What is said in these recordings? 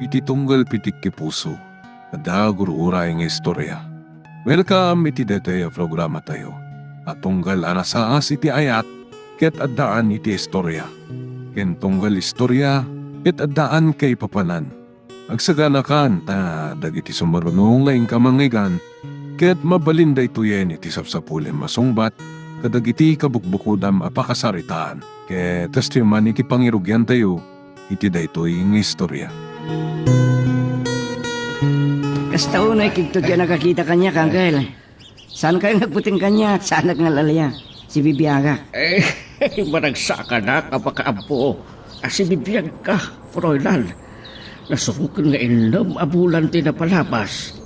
iti tunggal pitik ki puso. Ada gurura yung istorya. Welcome iti dete programa tayo. At tunggal anasaas iti ayat, ket addaan iti istorya. Ken tunggal istorya, ket addaan kay papanan. Agsaganakan ta dagiti sumarunong laing kamangigan, ket mabalinda ituyen iti sapsapulen masungbat, kadagiti kabukbukudam apakasaritaan. Ket testiman iti pangirugyan tayo, iti daytoy ng istorya. Kasta unay kigto kaya nakakita kanya, Kangkel. Saan kayo nagputing kanya? Saan nagnalalaya? Si Bibiaga. Managsaka na kapakaampo. Asibibiyag ka, Froilan. Nasuhukan nga inom abulan ti na palabas.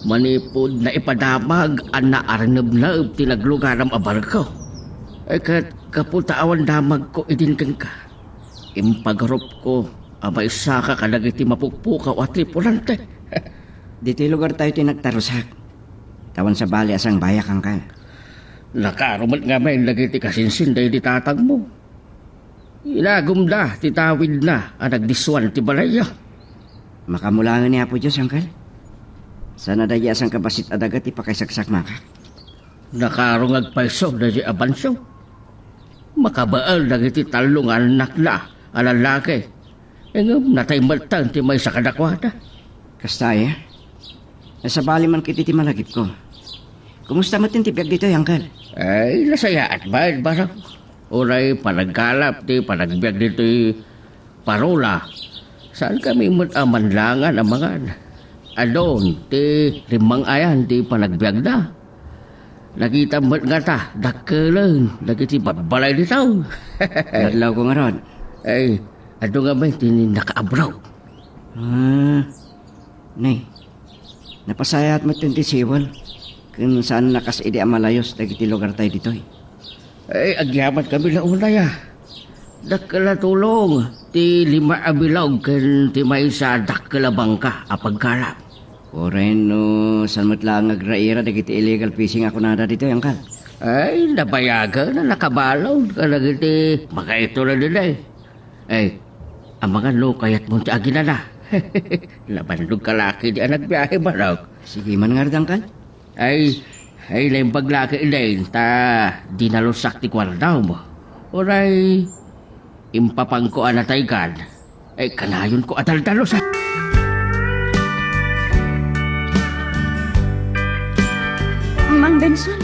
Manipod na ipadamag ang naarnab na tinaglugaram abarko. Kat kaputaawan damag ko idinkan ka. Impagarop ko amay saka ka nagiti mapukpukaw at tripulante. Dito'y lugar tayo tinagtarusak. Tawan sa bali asang bayak, Kangkel. Nakarumat nga may nagiti kasinsin dahi di tatag mo. Ilagom na, titawid na, ang nagdiswan ti balaya. Makamulangan niya po Diyos, Kangkel. Sana dahi asang kabasit adagat ipakaisaksak maka. Nakarungag paiso na di abansyo. Makabaal nagiti talong anak na, alalaki. Engam natay maltang ti may sa kadakwada. Kasta nasa bali man kiti ti malagip ko. Kumusta mo tintipyag dito, Kangkel? Ay, nasaya at bayad barang. Uray, panagkalap ti panagbiag dito parola. Saan kami amanlangan ang mga adon ti limang ayan ti panagbiag na. Nakita mo nga ta, dakkelan, nagiti balay dito. Naglaw ko nga ron. Ay, ado nga ba ti nakaabraw. Nay, napasayat mo tinti siwal. Kung saan nakas idi amalayos, dagiti lugar tayo dito. Ay, agyaman kami na unay Dakkala tulong, ti lima abilog, ken ti may sa dakkala bangka, apagkalap. Oren, no, saan mo't lang agraira, dagiti illegal fishing ako nada dito, Kangkel. Ay, nabayaga na nakabalaw, kalagiti, makaito na nila Ay, ang mga no, kaya't mo ti agina na. Labandog kalaki di anak biyahe ba Sige man nga rin, Kangkel. Ay, lembag laki ilayin, ta di nalusak ti kwardaw mo. Oray, impapang ko anatay kan. Ay, kanayon ko adal-dalos Mang Benson,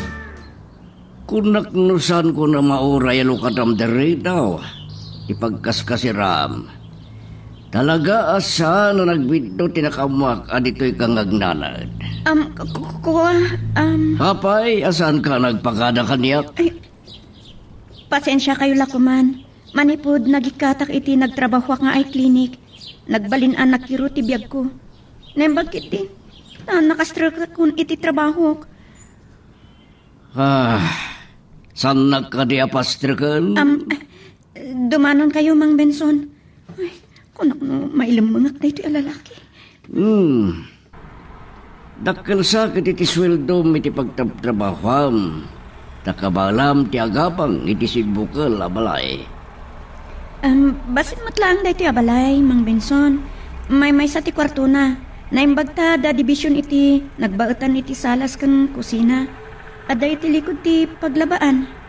Kunaknusan ko na mauray alukadam dere daw. Ipagkaskasiram. Talaga asa na nagbidto tinakamak adito'y kangagnanad. Papay, asan ka nagpakada kaniyak? pasensya kayo lakuman. Manipod nagikatak iti nagtrabaho nga ay klinik. Nagbalin anak kiro ti biyag ko. Nembag iti. Nakastruk kun iti trabaho. Saan nagkadiapastrikan? Dumanon kayo, Mang Benson. Ay, kunak no, mailamangak na ito alalaki. Dakkel sa iti sweldo iti pagtrabahoam. Takabalam ti agapang iti sigbukal abalay. Basit matlaang da ito abalay, Mang Benson. May sa ti kwarto na. Naimbag ta da division iti nagbaetan iti salas kan kusina. Ada iti likod ti paglabaan.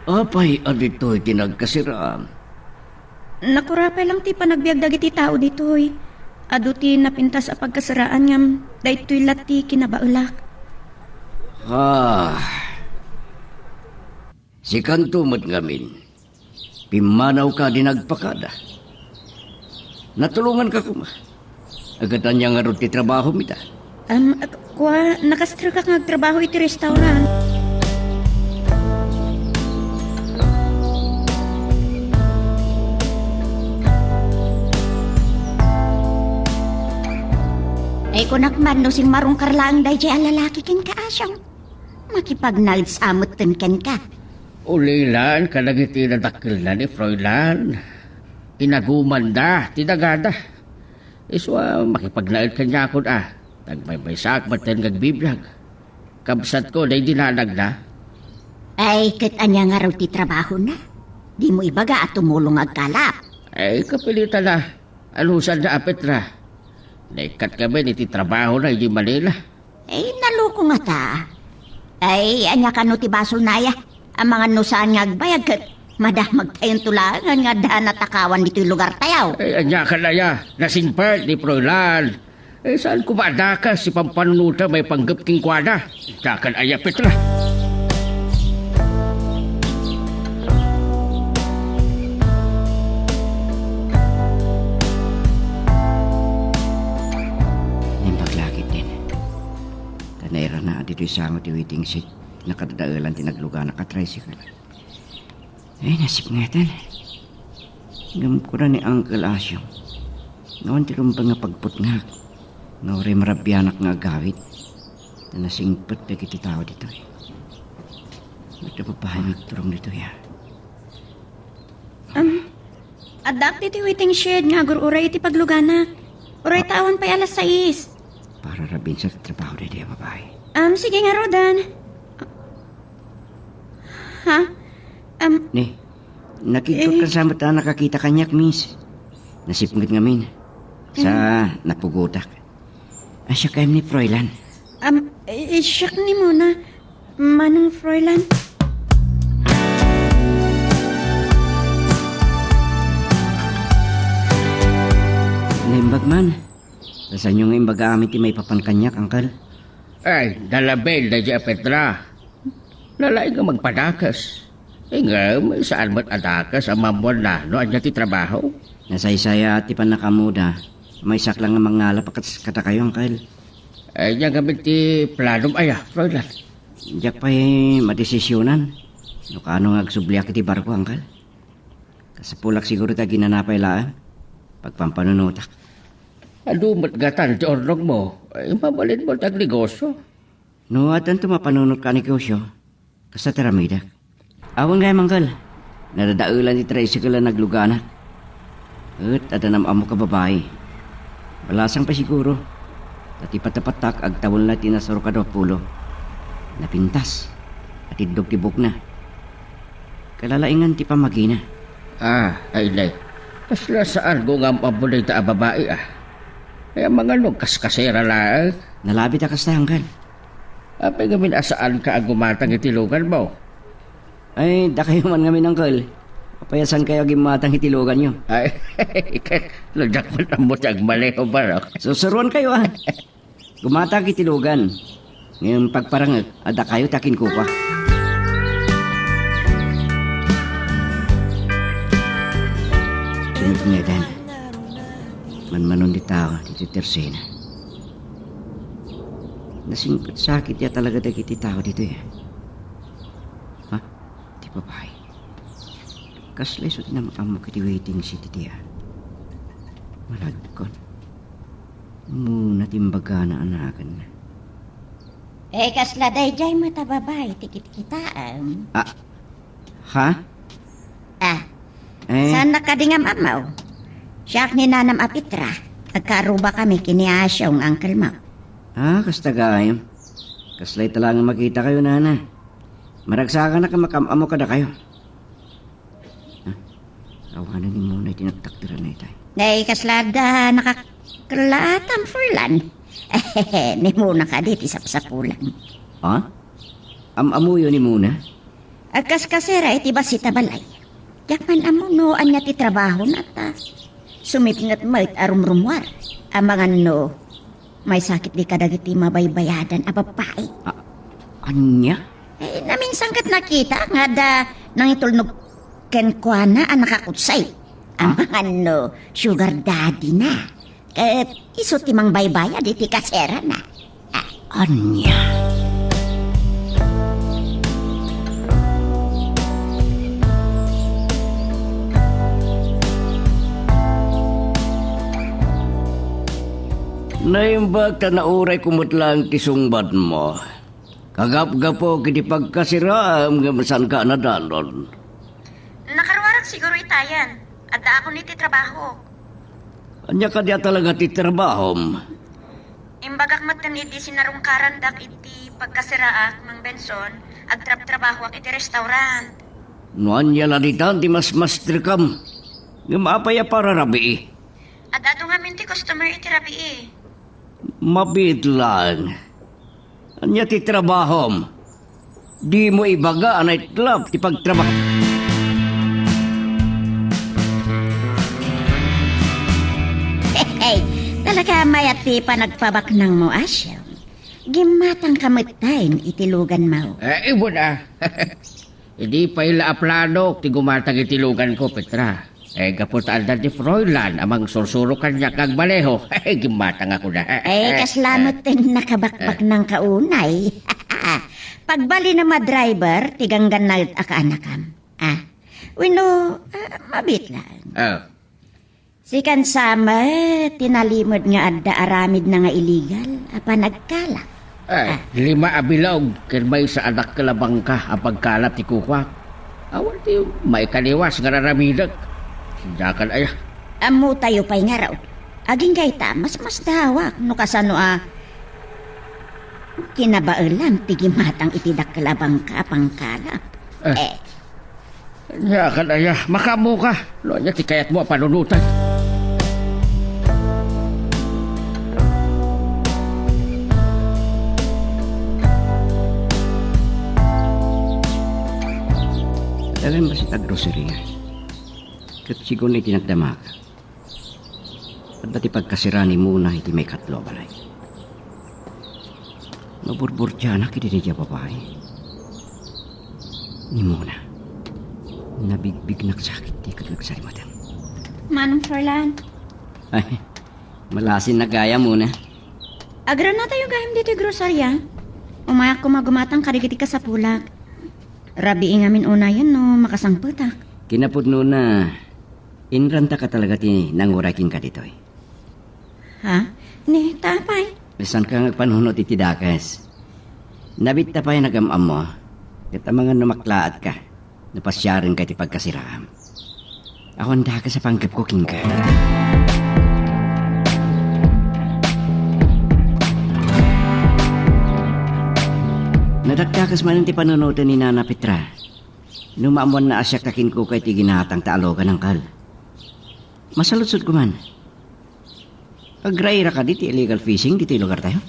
Apay adito iti nagkasiraan. Nakurapay lang ti panagbiag dagiti tao ditoy. Adu ti napintas a pagkasiraan ngam daytoy lati kinabaulak. Si kantumot ngamin. Pimanaw ka di nagpakada. Natulungan ka kuma. Agatan niya nga ron ti trabaho mita. Nakastro ka nagtrabaho iti restaurant. Ay kunakman no sing marong karlaang day jay alalaki ken ka asyang. Makipagnalsamot ken ka. Ulilan, kalagiti na dakil na ni Froilan. Inagumanda, tinagada. Iswa, makipagnaid ka niya ako Tagmay sakbat ten gagbiblag. Kabsat ko, day dinanag na. Ay, ket anya nga raw ti trabaho na. Di mo ibaga at tumulong agkalap. Ay, kapilitan na. Alusan na apit ra. Naikat kami iti trabaho na di Manila. Naluko nga ta. Anya ka no ti basol na ya. Ang mga nusaan nga agbayag kat madamag tayong tulangan nga daan natakawan dito'y lugar tayaw. Anya ka na ya, nasingpart ni Froilan. Saan ko maadakas si pampanunuta may panggap king kwada? Dakan ayapit ra. Nimpaglakit din. Tanayra na dito'y sangot ti waiting seat. Nakadadaalan tinagluga nakatricycle. Nasipngatan. Gamit ko na ni Uncle Asyong. Ngawan ti rumbang nga pagputngak. Ngawaray marabyanak nga agawit. Na nasingpot na kiti tao dito eh. Magdapabahay magturong dito ya. Adak ti waiting shed nga agur-uray iti paglugana. Uray tawan pa alas 6. Para rabin sa trabaho na diya babae. Sige nga Rodan. Ha? Ne, nakikot ka sa mata nakakita kanyak, miss. Nasipngat ngamin. Sa napugutak. Asya kayo ni Froilan. Isyak ni muna. Manong Froilan. Naimbag man. Saan yung imbag amit may papankanyak, Uncle? Ay, dalabel na di apit ra. Lalay nga magpadakas. Nga, may saan mo't adakas ang mamuan na no anya ti trabaho. Nasaysaya ati pa nakamuda. May saklang nga mangalap kata kayo, Uncle. Ay, niya gamit ti planom aya, Froilan. Diyak pa madesisyonan. No kano nga agsubliak iti barko, Uncle. Kasapulak siguro ta ginanapay laan. Pagpampanunutak. Adumat gatan ti ornong mo. Ay, mabalin mo tag negosyo. No, atan tumapanunot ka ni Kusyo. Kasa tiramida. Awan nga, Uncle. Nadadaulan ni tricycle na nagluganak. At adanam amo ka babae. Balasang pa siguro. Tatipat-tapatak agtawal na tinasaro ka daw pulo. Napintas. At idog tibok na. Kalalaingan ti pamagina. Ay, lay. Kasla saan ko nga mabulay ta babae Ay, mga kaskasera lang. Nalabit akas ta, Uncle. Apay gamin asaan ka ang gumatang itilugan mo? Ay, da kayo man ngamin, Uncle. Papayasan kayo gimatang itilugan nyo. Ay, lagyak mo na mo tiyag mali o ba? Susuruan kayo, Gumatang itilugan. Ngayon pagparang ada kayo takin ko pa. Sunod niya, Dan. Manmanon di tao, dito tersena. Nasingkot sakit ya talaga dagiti tao dito eh. Ha? Di babae. Kaslay so tinamang mo kiti waiting city diya. Malagkon. Muna timbaga na anakan na. Kasla day jay mata babay, tikit kita. Ha? Saan nakadingam amaw? Siyak ni nanam apitra. Agkaruba kami kiniasyong Uncle Mau. Kasta gayam. Kaslay talagang makita kayo, nana. Maragsakan na ka makamamo ka na kayo. Awanan ni muna itinagtaktiran na itay. Kaslada nakakalatam furlan. Ni muna ka diti sapsapulan. Amuyo ni muna? Agkas-kasera iti basita balay. Yaman amuno anya ti trabaho na ta. Sumipngat mait arumrumwar. Amangan no, may sakit di kadagiti mabaybayadan a babae. Anya? Naminsang kat nakita nga da nang itulnog kenkwana ang nakakutsay. Amangan no, sugar daddy na. Kat iso timang baybayad iti kasera na. Anya? Naimbag ta na uray kumutlang tisungban mo. Kagap-gapo kiti pagkasiraam nga masan ka na danon. Nakaruarag siguro itayan. Adda ako niti trabaho. Anya ka diya talaga ti trabahom. Imbagak matan iti sinarungkaran dak iti pagkasiraak mang Benson, agtrab-trabaho ak iti restaurant. No anya laditan ti mas master kam. Nga maapaya para rabi. At ato nga minti customer iti rabi eh. Mabit lang. Anya ti trabahom. Di mo ibaga ang nightclub ti pagtrabaho. Hey, talaga mayat ti panagpabaknang mo asyam. Gimatang kamatayin itilugan mo. Ibo na. Hindi pa ila aplano ti gumatang itilugan ko, Petra. Kaputaan na ni Froilan amang sursuro kanya kag baleho. Gimatang ako na. Kaslamot ting nakabakbak ng kaunay. Pagbali na driver, tiganggan na akaanakam. Mabit lang. Sikan sama, tinalimod nga adda aramid na nga illegal, apa nagkalak. 5 abilog, kirmay sa anak kalabang ka ang pagkalap ti kukwak. Awan ti may kaniwas nga raramidag. Sindakan aya. Amo tayo pa'y nga raw. Aging gaita, mas dawak, no kasano kinabaulan, tigimatang itidak kalabang ka pangkalap. Sindakan aya, makamu ka. No niya ti kayat mo panunutan. Dalam ba si tag-grocery? Kat sigon iti nagdamag. At dati pagkasirani muna iti may katlo balay. Maburbur dyan kiti di babae. Ni muna. Nabigbig nagsakit ti katlagsari madam. Manong Froilan, Ay, malasin na gaya muna. agra na tayo gayam dito grosarya. Umayak ko magumatang karigiti ka sa pulag. Rabi ngamin unayan no makasangputak. Kinapudno na inranta ka talaga ti nanguraking ka dito eh. Ha? Ni, tapay. Bisan ka nagpanunot iti dakas. Nabit na pa yung nagamam mo. Kat ang mga numaklaat ka. Napasyarin ka ti pagkasiraam. Ako ang dakas sa panggap ko king ka. Nadagdakas man ti panunutan ni Nana Petra. Numaamuan na asyak takin ko kay ti ginatang taalogan ng kal. Masalutsod ko man. Pagraira ka diti illegal fishing diti lugar tayo.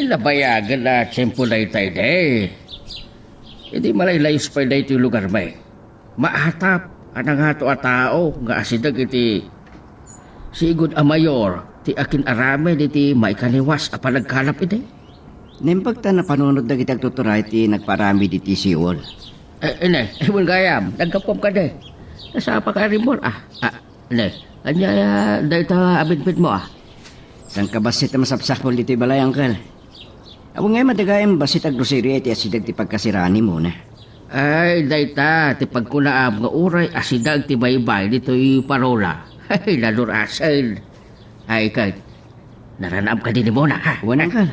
Labayagan na tiyempo na itay day. Hindi malaylayos pa na ito yung lugar may. Maatap, anang hato a tao, nga asidag iti sigod a mayor, ti akin arame diti may kaniwas a panagkalap iti. Nempagta na panunod na kitag tuturay ti nagparami diti siwol. Ewan gayam, nagkapom ka de. Nasapa ka rin mo, anya, dahil ta abitbit mo San ka basit na masapsakol dito balay, angkal? Ako ngayon madagayang basit ag grocery iti asidag ti pagkasirani muna. Ay, dahil ta, ti pagkunaam nga uray, asidag ti baybay dito yung parola. Ay, lalurasan. Ay, kay, naranam ka din mo na, ha? Huwag angkal.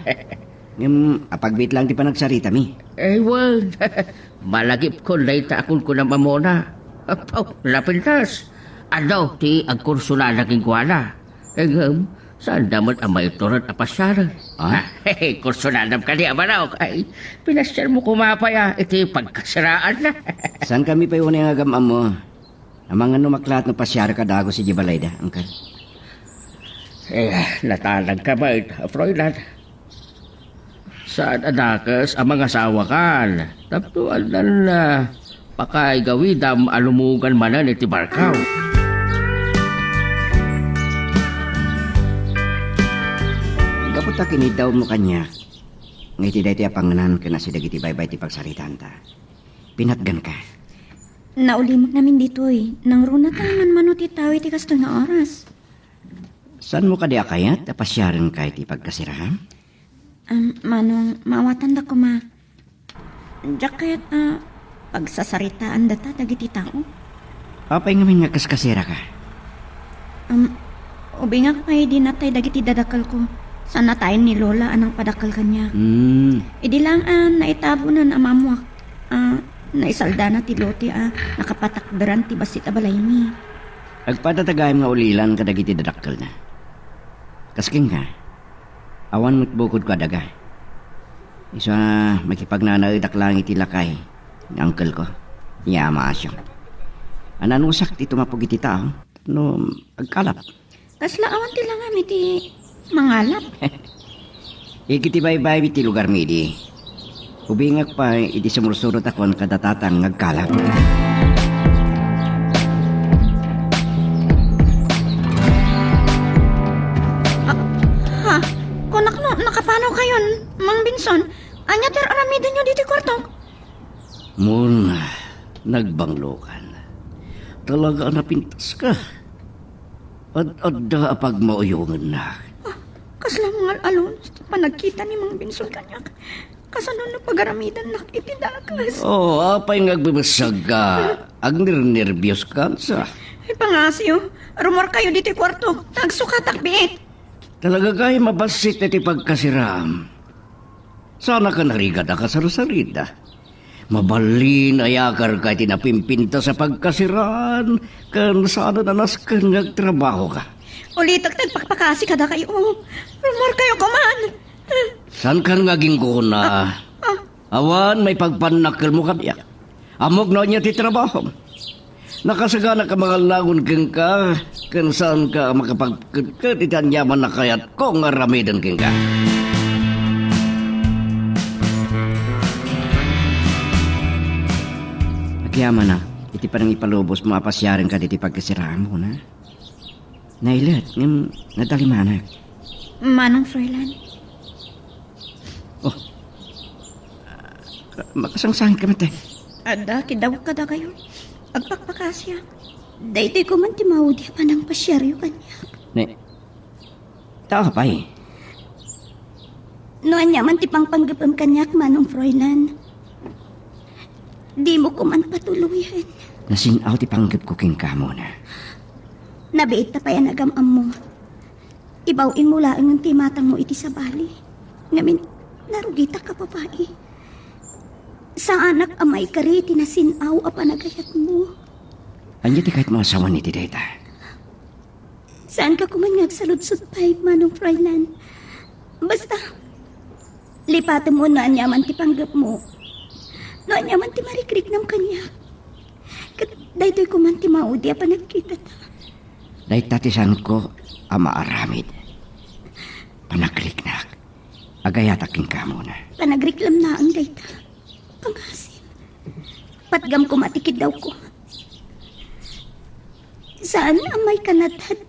Ngayon, apagbit lang ti panagsarita mi. Ay, wag. Malagip ko, dahil ta akong kunam amona. Lapintas. Ano, ti agkurso na naging kuwala. Saan damat ang maiturat na pasyara? Kurso na nam ka di amanaw. Ay, pinasyar mo kumapaya. Iti pagkasiraan na. San kami pa yun ang agamam mo? Ang mga numaklat na pasyara ka dago si Jibalayda, angkal. Natalag ka ba, Froilan? Saan adakas ang mga sawakan? Taptuan na pakay gawidam alumugan manan iti barkaw. Kapot ta kinidaw mo kanya. Ngiti dahi ti apanganan ka na si dagiti baybay ti pagsaritan ta. Pinatgan ka. Naulimot namin dito eh. Nang runa tayo man ti tawi ti kasto nga oras. San mo ka di akayat? Apasyaran ka iti pagkasirahan? Manong, mawatan da ko ma. Diyak kaya't pagsasaritaan data dagiti tao. Apay ngamin nga kaskasira ka. Ubi nga kay di natay dagiti dadakal ko. Sana tayo ni Lola anang padakal kanya. Idi lang naitabo na amamuak. Naisalda na ti Lote nakapatakdaran ti basit abalay mi. Agpatatagayam nga ulilan kadagiti dadakkel na. Kasking ka. Awan mo't bukod ko daga. Isa makipagnanaidak lang iti lakay. Ni uncle ko. Yama asyo. Ananusak ti tumapog iti tao. No, agkalap. Kasla awan ti lang kami ti mangalap. Ikitibay-bay ti lugar mi di. Ubingak pa iti sumursurot akon kadatatang ngagkalap. Ha? Kunak no, nakapanaw kayon, Mang Benson. Anya ter aramidan nyo dito kwartong. Mun, nagbanglokan. Talaga napintas ka. Ad-adda apag mauyungan na. Kasla mga alon, panagkita ni Mang Benson kanyak. Kasano na pagaramidan na itidakas. Oh, apay ngagbibasag ka. Ag nervyos ka sa. Ay pangasyo, rumor kayo dito kwarto. Nagsukatak biit. Talaga kayo mabasit na ti pagkasiram. Sana ka narigad ka sa Rosarida. Mabalin ayakar ka tinapimpinta sa pagkasiraan. Kan sana nanas ka nagtrabaho ka. Ulitak tagpakpakasi kada kayo. Rumor kayo kuman. San kan ngaging ko na? Awan, may pagpanakal mo kabiyak. Amog na niya ti trabaho. Nakasagana ka mga langon keng ka, kan saan ka makapagkagkat itan yaman na kayat ko nga ramidan keng ka. Agyaman na, iti parang ipalubos mo apasyarin ka diti pagkasiraan mo na. Nailat, ngam nadalimanak. Manong Froilan. Makasangsahin ka mate. Ada, kidaw kada kayo. Agpakpakasya. Daytoy ko man ti maudi pa ng pasyaryo kanya. Ne, tao ka pa eh. No anya man ti pangpanggapam kanyak Manong Froilan. Di mo ko man patuluyan. Nasinaw ti panggap ko king ka muna. Nabiit na pa yan agamam mo. Ibawin mo laang ang timatang mo iti sa bali. Ngamin, narugita ka babae. Sa anak amay kari tinasinaw a panagayat mo. Anya ti kahit mga asawa ni ti Deta. Saan ka kumanyag sa lutsod pay, Manong Froilan? Basta, lipatan mo na anyaman ti panggap mo. No anyaman ti marikrik ng kanya. Kat daytoy ko man ti maudi a panagkita ta. Dahil tatisan ko ama aramid. Panakliknak. Agayataking ka muna. Panagriklam na ang dayta. Pangasim. Patgam ko matikid daw ko. Saan ang may kanatad?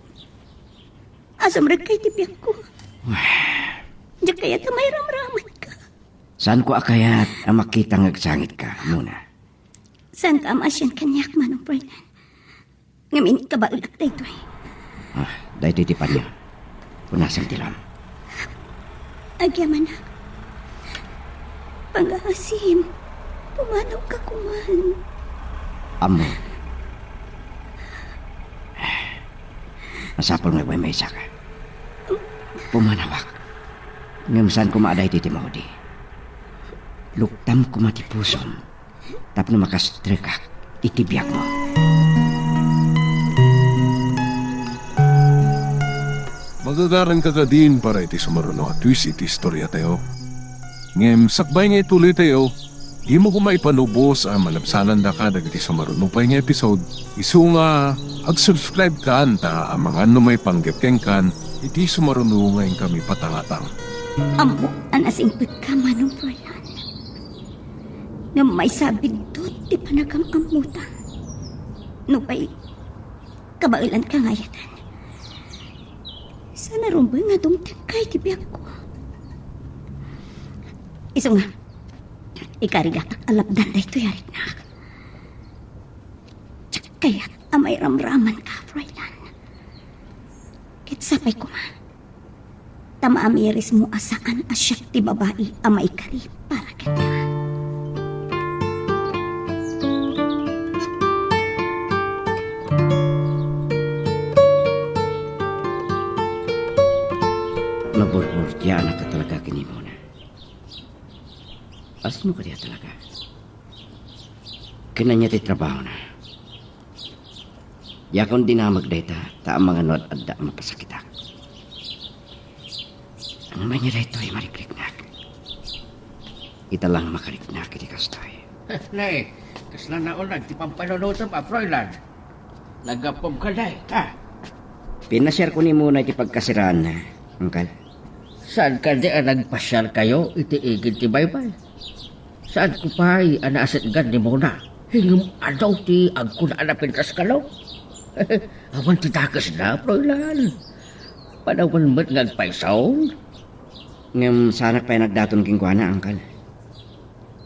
Asamrag kay tibiyak ko. Diyak kaya ta may ramraman ka. Saan ko akayat ang makita ngagsangit ka muna? Saan ka amasyan kanyak, Manong Froilan? Ngamin ka ba ulak dayto eh? Dahil titipan niyo. Punasang tilam. Agyaman na. Pangasim. Pumanaw ka kuman. Amo. Masapol nga may isa ka. Pumanawak. Ngayon saan ko maaday titi mo di. Luktam ko matipusom. Tap na makastrekak. Itibyak mo. Magagaran ka ka din para iti sumaruno at twist iti istorya tayo. Ngem, sakbay nga ituloy tayo, di mo ko maipanubos ang malabsanan da ka dagiti sumaruno pa nga episode. Isu nga, ag-subscribe ka anta ang mga ano may panggapkeng kan, iti sumaruno ngayon kami patangatang. Amo, anasingpit ka, Manong Froilan. Nga may sabid do't di panagam amuta. No pa'y kabailan ka ngayatan. Sana rumboy nga dungtang kay tibiyak ko. Iso nga, ikarigatak alapdan da ito yarik na. Kaya amay ramraman ka, Froilan. Kitsapay ko man. Tamaamiris mo asaan asyak ti babae amay kari para kita. Maburburdya na ka talaga kinimo na. Asin mo ka diya talaga. Kinanya ti trabaho na. Yakon dinamag data, ta ang mga nod adda mapasakitak. Ang manya dito ay marikliknak. Ita lang makariknak iti kastoy. Nay, kasla na ulag, ti pampanunutan pa, Froilan. Nagapom ka, Nay, ha? Pinashare ko ni muna iti pagkasiraan na, Uncle. Saan ka di nagpasyal kayo, itiigid ti baybay? Saan ko pa'y anaasit gan ni Mona? Hingam adaw ti agko na anapintas kalaw. Awan ti takas na, Froilan. Panawan mo't ngagpaisaw. Ngam sana pa nagdaton king kuana, Uncle.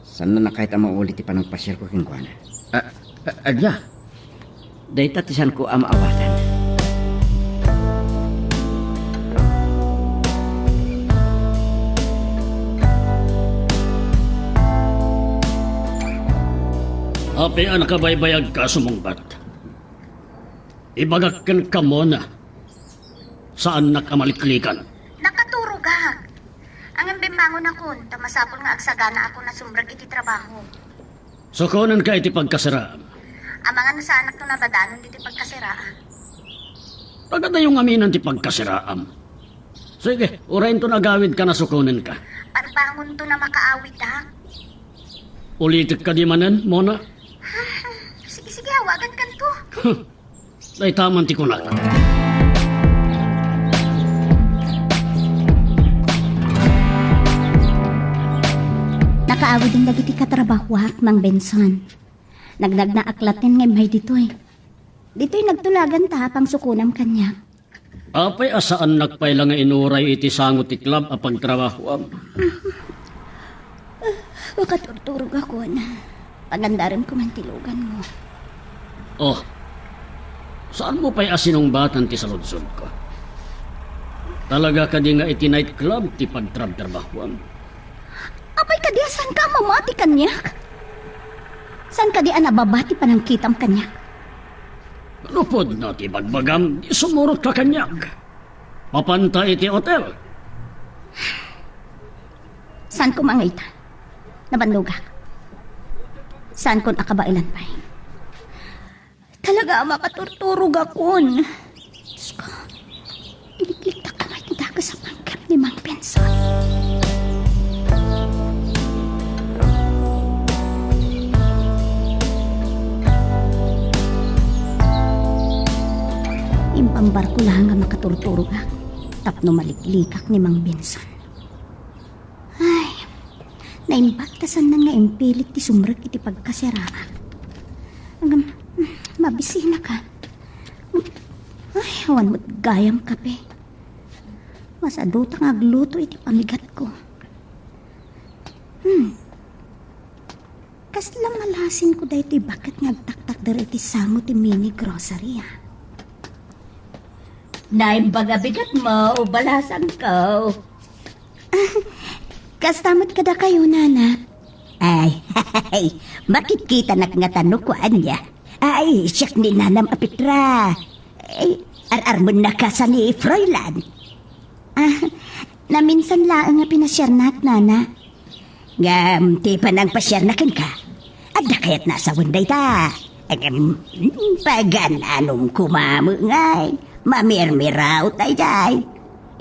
Sana na kahit ang maulit ti panagpasyal ko king kuana. Anya? Dahil tatisan ko ang maawatan. Api ang nakabaybayag ka sumungbat. Ibagakan ka mo na. Saan nakamaliklikan? Nakaturugag. Ang imbimangon ako, tamasapon nga agsagana ako na sumbrag iti trabaho. Sukunan ka iti pagkasiraan. Ang mga nasa anak to nabadanon diti pagkasiraan. Pagkata yung aminan ti pagkasiraan. Sige, urayin to nagawid ka na sukunan ka. Parbangon to na makaawit ha. Ulitik ka di manan, Mona. Sige, hawagan kan to. Day taman ti kunat. Nakaawid din dagiti katrabahuak, Mang Benson. Nagdag na aklatin ngay may ditoy. Dito'y nagtulagan ta pang sukunam kanya. Apay asaan nagpailang nga inuray iti sangot ti club a pagtrabahoam. Wakaturturog ako na. Pagandarin ko man tilugan mo. Oh, saan mo pa'y asinong batan ti saludsod ko? Talaga ka di nga iti night club ti pagtrabahoam. Apay ka di, saan ka mamati kanyak? Saan ka di anababati pa ng kitam kanyak? Lupod na ti bagbagam, di sumurot ka kanyag. Papanta iti hotel. Saan ko mangita? Nabandugak. Saan ko nakabailan pa? Talaga makaturturog akon. Diyos ko, ilikliktak ka may tindaga sa pangkap ni Mang Benson. Impambar ko lang nga makaturturog ako. Tapno maliklikak ni Mang Benson. Ay, naimbatasan na nga impilit ti sumrag iti pagkasiraan. Hanggang mabisina ka. Ay, awan mo't gayam kape. Masadutang agluto iti pamigat ko. Kaslang malasin ko dahi ti bakit ngagtaktak dari iti samo ti mini grocery Naimbaga bigat mo, o balasan ko. Kastamot kada kayo, nana. Ay, makikita nga tanong ko, anya. Ay, siyak ni nanam apitra. Ay, arar mo na kasa ni Froilan. Naminsan lang nga pinasyar nat, nana. Ngam, ti pa nang pasyar na ka. Ada kaya't nasa winday ta. Pagan anong kumamu ngay. Mamirmiraw tayo day.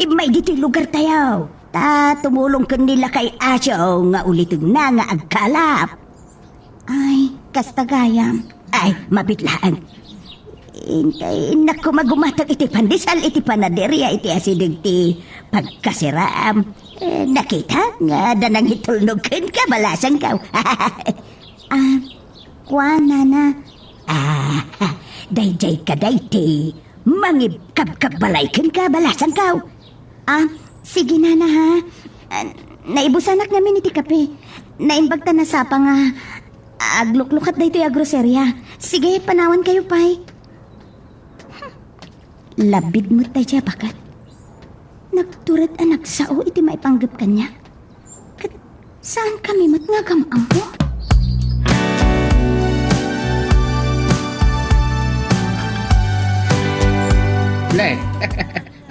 May dito'y lugar tayo. Tumulong ka nila kay Asyo nga ulitin na nga agkalap. Ay, kastagayam. Ay, mabitlaan. Intay, naku magumatag iti pandisal iti panaderya iti asidig ti pagkasiraam. Nakita nga danang hitulnugin ka, balasan ka. Kuana na. Dayjay ka dayti. Mangibkabkabbalaykin ka, balasan ka. Sige na ha. Naibusanak namin iti kape. Naimbagta na sa nga agluklukat da ito yung grocerya. Sige, panawan kayo, pay. Labid mo tayo siya, bakat. Nagturad anak sao iti maipanggap kanya. Saan kami matngagamang mo? Le,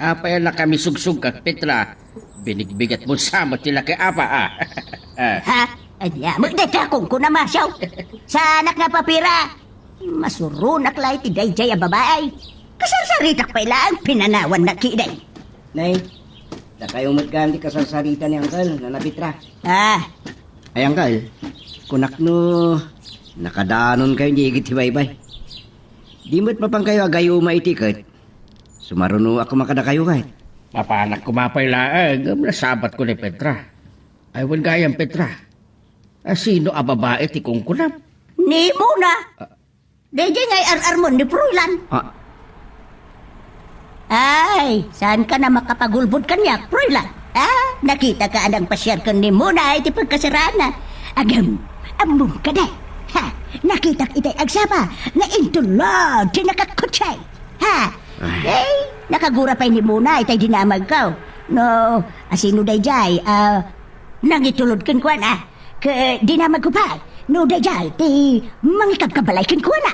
apay na kami sugsug kag Petra. Binigbigat mo sa tila kay Apa Ha? Anya, magdeka kung kunamasyaw. Sa anak nga papira. Masurunak lang iti dayjay a babae. Kasarsaritak pa ilang pinanawan na kiday. Nay, na kayo matganti kasarsarita ni Uncle na napitra. Ay, Uncle, kunak no, nakadaanon kayo ni Igit Hibaybay. Di mo't mapang kayo agayo maitikot. Sumaruno ako makadakayo kahit. Papanak kumapay laang, nasabat ko ni Petra. Ay, wan gayang Petra. Sino a babae ti kungkunam? Ni muna. Deje ngay ar-armon ni Froilan. Ah, Ay, saan ka na makapagulbod kanyak, Froilan? Nakita ka anang pasyar ka ni muna iti pagkasarana. Agam, among ka na. Ha, nakita itay agsaba nga intulod ti nakakutsay. Ha, nakagura pa ni muna itay dinamag ka. No, asino dayjay, nangitulod kan kuan Ke dinamag ko pa. No dayjay, ti mangikab kabalay kan kuan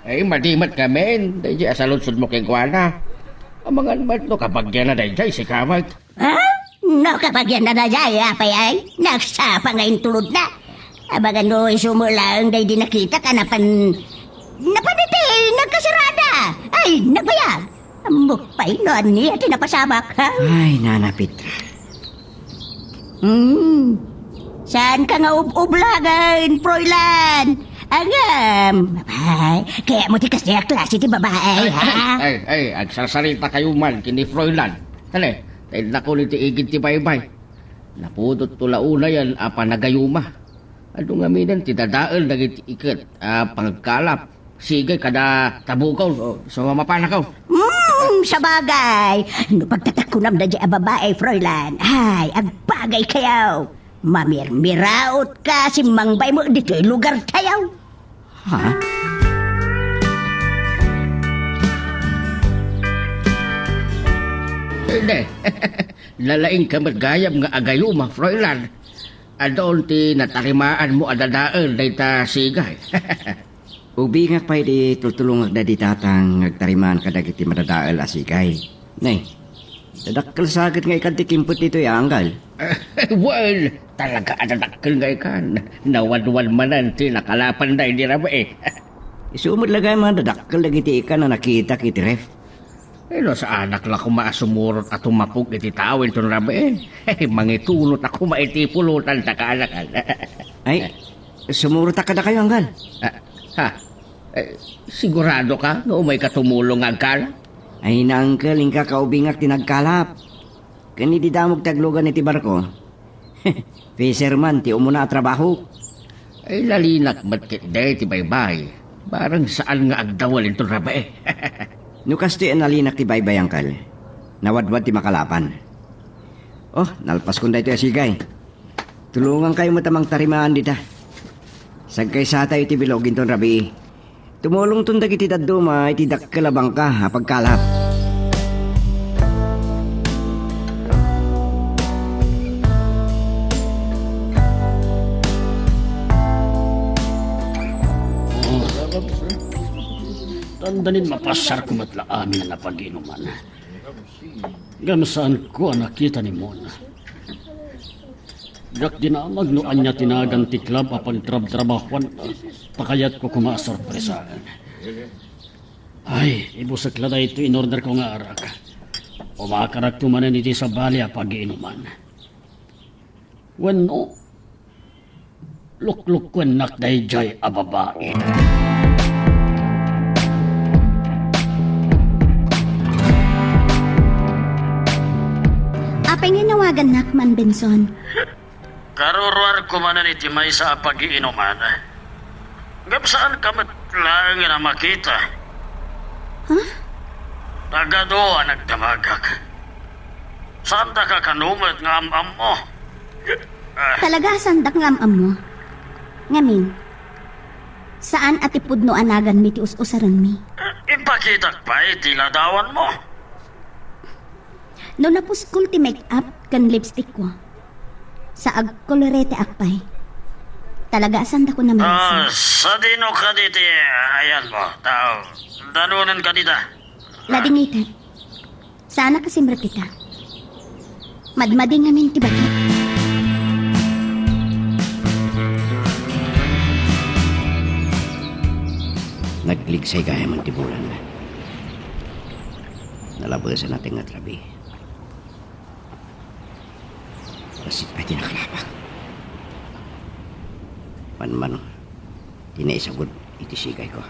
Ay, madimat kami. Dahil asalunsod mo kay Guana. Ang mga naman no, kapag yan na dahil si Kamag. No, kapag yan na dayjay, apay ay, nagsapa nga intulod na. Abagan no, isumulang day di nakita ka napaniti, nagkasarada. Ay, nagbayag. Mukpay noon niya, tinapasabak, ha? ay, Nana Petra. Saan ka nga ublagan, Froilan? Agam, babay, kaya mo tikas niya klase ti babae, ha? Ay, agsasarita kayo man, kini Froilan. Hali, dahil nakulit igid ti baybay. Napudot tulauna yan, nagayuma. Ano nga minan, ti dadaal, nagit ikit, pangkalap. Sige, kada tabukaw, so mapanakaw. Sa bagay, no pagtatakunam na diya babae, Froilan, ay, agbagay kayaw. Mamirmiraot ka si mangbay mo dito'y lugar kayaw. Ha? Hindi. Lalaing ka magayam nga agayuma, Froilan. Adon ti natarimaan mo adadaal day ta sigay. Ubingak pa di tutulungag na di tatang agtariman kadagiti madadaal asigay. Nay, dadakkel sakit nga ikan ti kimpot dito anggal. Well, talaga adadakkel nga ikan. Nawadwan manan ti nakalapan day di raba Isumod lagay mga dadakkel dagiti ikan na nakita kiti ref. Ano sa anak la kumaasumurot at tumapog iti tawin ton raba mangitulot ako maitipulutan sa kaanakan. Ay, sumurot ka na kayo anggal. Sigurado ka nga umay katumulong agkala? Ay na angkel, ingka kaubingak tinagkalap. Kani di damog taglugan iti barko. Fisherman, ti umuna trabaho. Ay lalinak batkit day ti baybay. Parang saan nga agdawalin ton raba Nukas ti analinak ti baybay angkel. Nawadwad ti makalapan. Oh, nalpas kong dahito asigay. Tulungan kayo matamang tarimaan dita. Sagkay sa tayo ti bilogin ton rabi. Tumulong ton dagiti daduma iti dakkelabang ka pagkalap. Tandanin mapasar ko matla amin na napag-inuman. Gamasaan ko ang nakita ni Mona. Dak dinamag no anya tinagan ti club apan trabahuan pakayat ko kumasorpresaan. Ay, ibusak la ito in order ko nga arak. Umakarak tumanan iti sa bali pag-inuman. Wano, lukluk ko nak dayjay a babae. Apay nga nawagan nakman, Benson. Karuruar ko man iti may sa pag-iinuman. Gap saan ka matlang na makita? Huh? Tagado ang nagdamagak. Saan da ka kanumat nga am mo? Talaga sandak ng amam mo. Ngamin, saan atipud no anagan mi ti us-usaran mi? Ipakitak pa iti ladawan mo. No napuskol ti make-up kan lipstick ko. Sa agkolorete akpay. Talaga sanda ko naman Sa dino ka diti, ayan mo, tao. Danunan ka dita. Ladingitan. Sana kasimra kita. Madmading ngamin ti baki. Nagligsay gaya man ti bulan. Nalabasan natin nga trabi. Basit pa tinakalapak. Panman, tinaisagod iti sigay ko.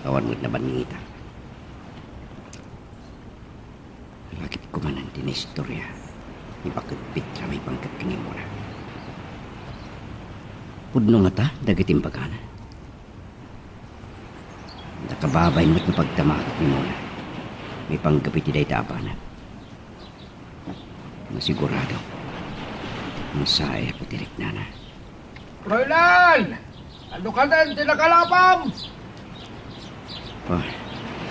Kawan mo't nabaningita. kumanan din na istorya. Ni bakit Petra may pangkat kini mo na. Pudno nga ta, dagiting bagana. Nakababay mo't napagtamakot ni Mona. May panggapit ti day taapanan. Masigurado. Masaya ko tirik na na. Froilan! Ano ka din, tinakalapam? Pa,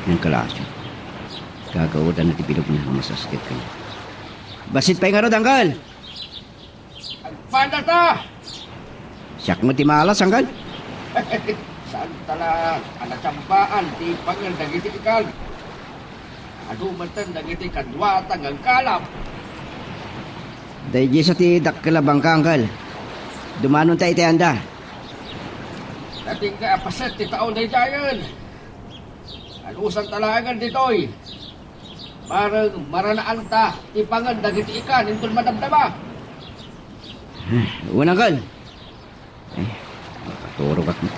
yung kalasyo. Gagawadan na tibilog na ang masasakit ka. Basit pa yung arod, Anggal! Agpanda ta! Siyak mo ti malas, Anggal? Saan tala, anatsambaan, di pangal dagiti ikal. Adumatan dagiti kadwatang ang kalap. Dahil sa ti dakkalabang ka, Anggal. Dumanon tayo ti anda. Dating ka apaset ti taon na itayan. Alusan talagan ditoy. Parang maranaan ta, ti pangal dagiti ikan, intol madamdama. Uwan, Anggal. Ay, makaturo ba't mo?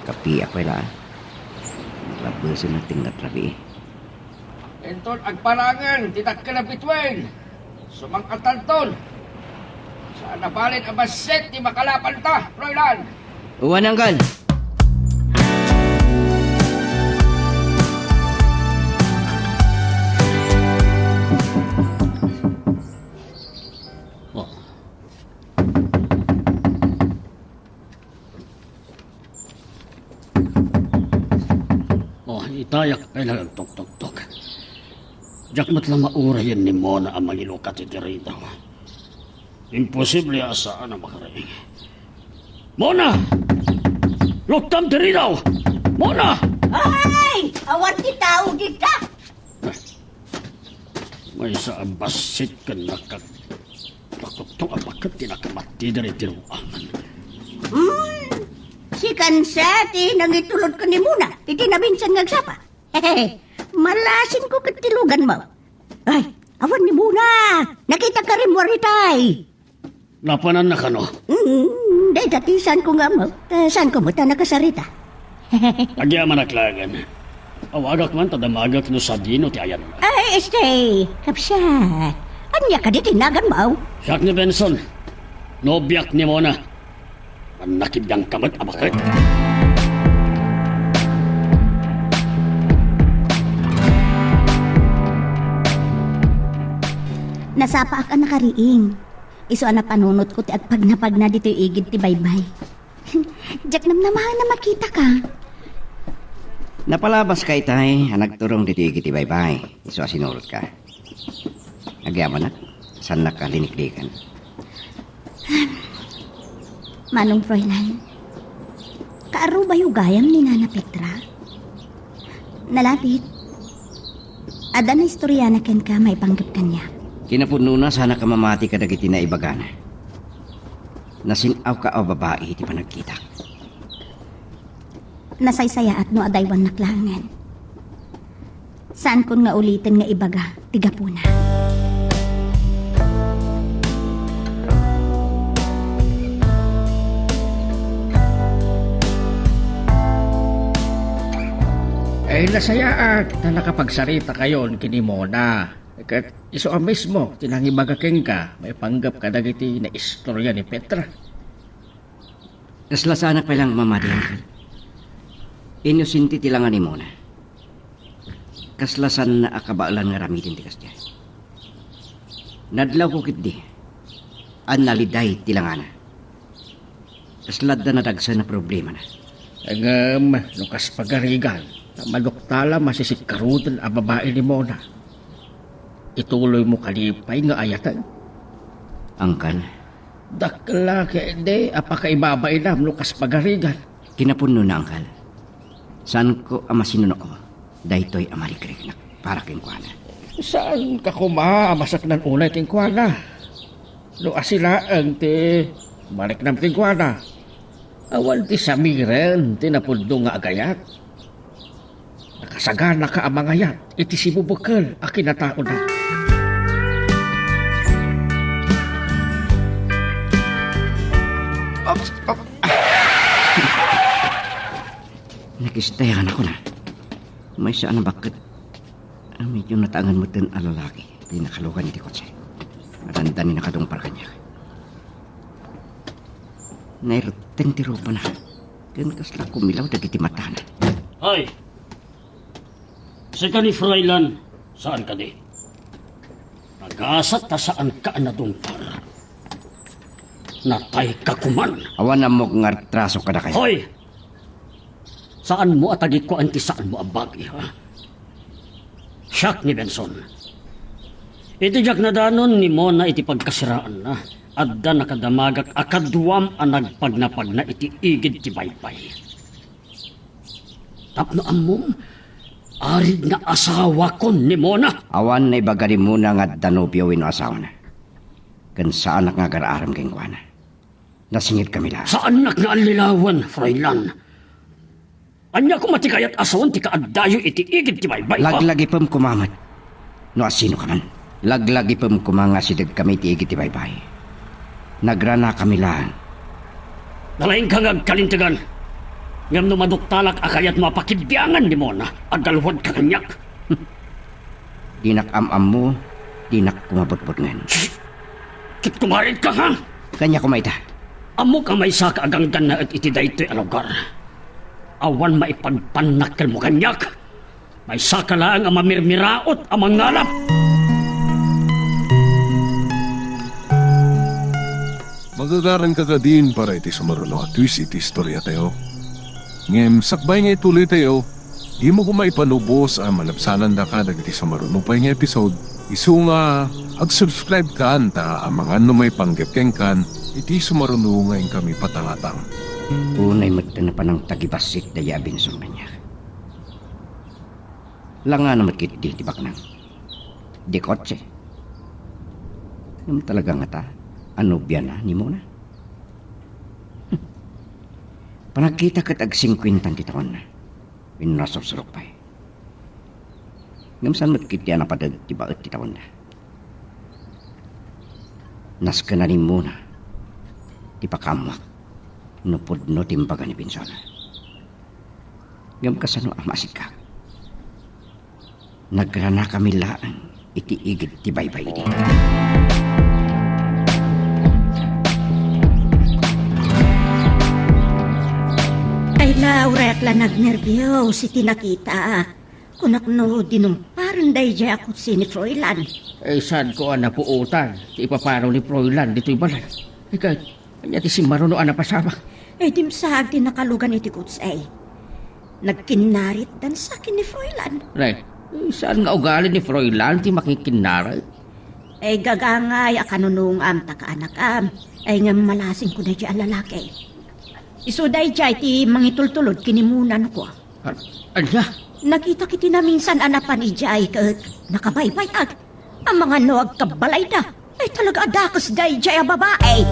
Kapi ako ilaan. Labasin natin na trabi. Intol agparangan, titak ka na bitwen. Sumangkatan tol. Saan napalit ang baset ti makalapan ta, Froilan? Uwan, Anggal. Oh. Oh, itayak kailangan tok-tok-tok. Jakmat lang maurayan ni Mona ang magilukat iti rito. Imposible asaan na makaraing. Mona! Luktam ti rito! Mona! Ay! Awan ti tao di ka! May sa ambasit ka nakak... Takot-tok ang bakat tinakamati na rin tinuangan. Si Kansati nang itulod ko ni Muna. Itinabinsan ngagsapa. Hehehe. Malasin ko katilugan mo. Ay, awan ni Muna. Nakita ka rin waritay. Lapanan na ka no? Day tatisan ko nga mo. Saan ko mo ta nakasarita? Agyaman aklagan. Awagak man tadamagak no sa dino ti ayan. Ay, stay. Kapsa. Anya ka di tinagan mo? Siyak ni Benson. Nobyak ni Mona. Manakib yang kamat abakat. Nasapa ka nakariing. Iso na panunot ko ti agpag na dito igid ti baybay. Jack namnamahan na makita ka. Napalabas kay tay, nagturong dito ikiti bye-bye. Iso sinurot ka. Nagyaman na, saan nakaliniklikan? Manong Froilan, kaaro ba yung gayam ni Nana Petra? Nalapit. Ada na istorya na ken ka may panggap kanya. Kinapuno na sana ka mamati ka dagiti na ibagana. Nasinaw ka o babae iti panagkita. Nasaysaya at no adaywan naklangan. Saan kun nga ulitin nga ibaga, tiga po na. Eh, nasayaat na nakapagsarita kayon kini Mona. Kat iso ang mismo, tinangibagakeng ka, may panggap ka dagiti na istorya ni Petra. Kasla sana pa lang mamadiyan ka. Inusinti tilangan ni Mona. Kaslasan na akabaalan nga ramitin tikas dyan. Nadlaw ko kitdi. An naliday tilangana. Kaslad na nadagsa na problema na. Lukas pagarigan, na maluktala masisikarutan ang babae ni Mona. Ituloy mo kalipay nga ayatan. Angkan, Dakla kaya hindi, apakaibabay na lukas pagarigan. kinapuno na angkal. Saan ko ang masinuno ko? Daytoy amarikrik na para king kuana. Saan ka masak ng unay tingkwana? No asila ang ti balik ng tingkwana. Awan ti samiren, tinapundo nga agayat. Nakasagana ka ang mga yat, iti si bubukal, akinatao na. Nakistayan ako na. May saan na bakit medyo nataangan mo din alalaki. Di nakalugan iti kotse. Maranda ni nakadungpar kanya. Nairuteng tiro pa na. Gan kasla kumilaw dagiti matana. Hoy! Sa ni Froilan, saan ka di? Pag-asat ta saan ka na dumpar. Natay ka kuman. Awan na mo ngartraso ka na kayo. Hoy! Saan mo atagi ko anti saan mo abagi, ha? Siyak ni Benson. Iti jak na danon ni mo na iti pagkasiraan na. Adda nakadamagak akadwam ang nagpagnapag na iti igid ti baybay. Tapno amom, arid na asawa ko ni Mona. Awan na ibagari muna nga danobyo wino asawa na. Kan saan nga garaaram keng kuana. Nasingit kami lahat. Saan nak nga alilawan, Froilan? Anya ko matikayat asawan ti kaaddayo iti igid ti baybay. Laglagi pam kumamat. No asino ka man. Laglagi pam kumanga sidag kami ti igit ti baybay. Nagrana kami lahat. Nalaing kang agkalintigan. Ngam no maduktalak akayat mapakidbiangan ni Mona. Agalwad ka kanyak. Dinak am mo, dinak kumabot-bot ngan. Kit kumarit ka, ha? Kanya kumaita. Amo ka may sa kaaganggan na at iti daytoy a lugar. Awan maipagpanakal mo kanyak. May saka lang ang mamirmiraot ang mangalap. Magagaran ka ka din para iti sumaruno at twist iti istorya tayo. Ngem sakbay nga ituloy tayo, di mo kumay panubos ang malapsanan da ka dagiti sumaruno pa nga episode. Isu nga ag-subscribe ka anta ang mga may panggapkeng kan iti sumaruno ngayon kami patangatang. Unay mata na pa ng tagibasik da yabin sa kanya. Langa na matkit di baknang. Di kotse. Yung talaga nga ta, ano biya na ni Mona? Panagkita kat ag 50 ti taon na. Pinasok-surok pa eh. Ngam saan matkit yan na padag ti baot ti taon na. Nas ka na ni Mona. Ti pakamwak. Nupod no timbaga ni Benson. Ngam kasano ang masikak. Nagrana kami laan iti igid ti baybay iti. Ay Laura at la nagnervyos iti nakita. Kunak no dinumparan day jay ako si ni Froilan. Ay saan ko ang napuutan? Ti ipaparaw ni Froilan dito'y balay. Ika, kanya ti si Maruno ang napasama. Ay dimsag din nakalugan iti kutsay. Nagkinarit dan sa akin ni Froilan. Right. Saan nga ugali ni Froilan ti makikinaral? Ay gagangay akanunong am takaanak ay nga malasing ko na dyan lalaki. Isuday dyan ti mangitultulod kinimunan ko. Anya? Nakita kiti na minsan anapan ijay kat nakabaybayag. Ang mga noag kabalay na ay talaga adakas day jay a babae.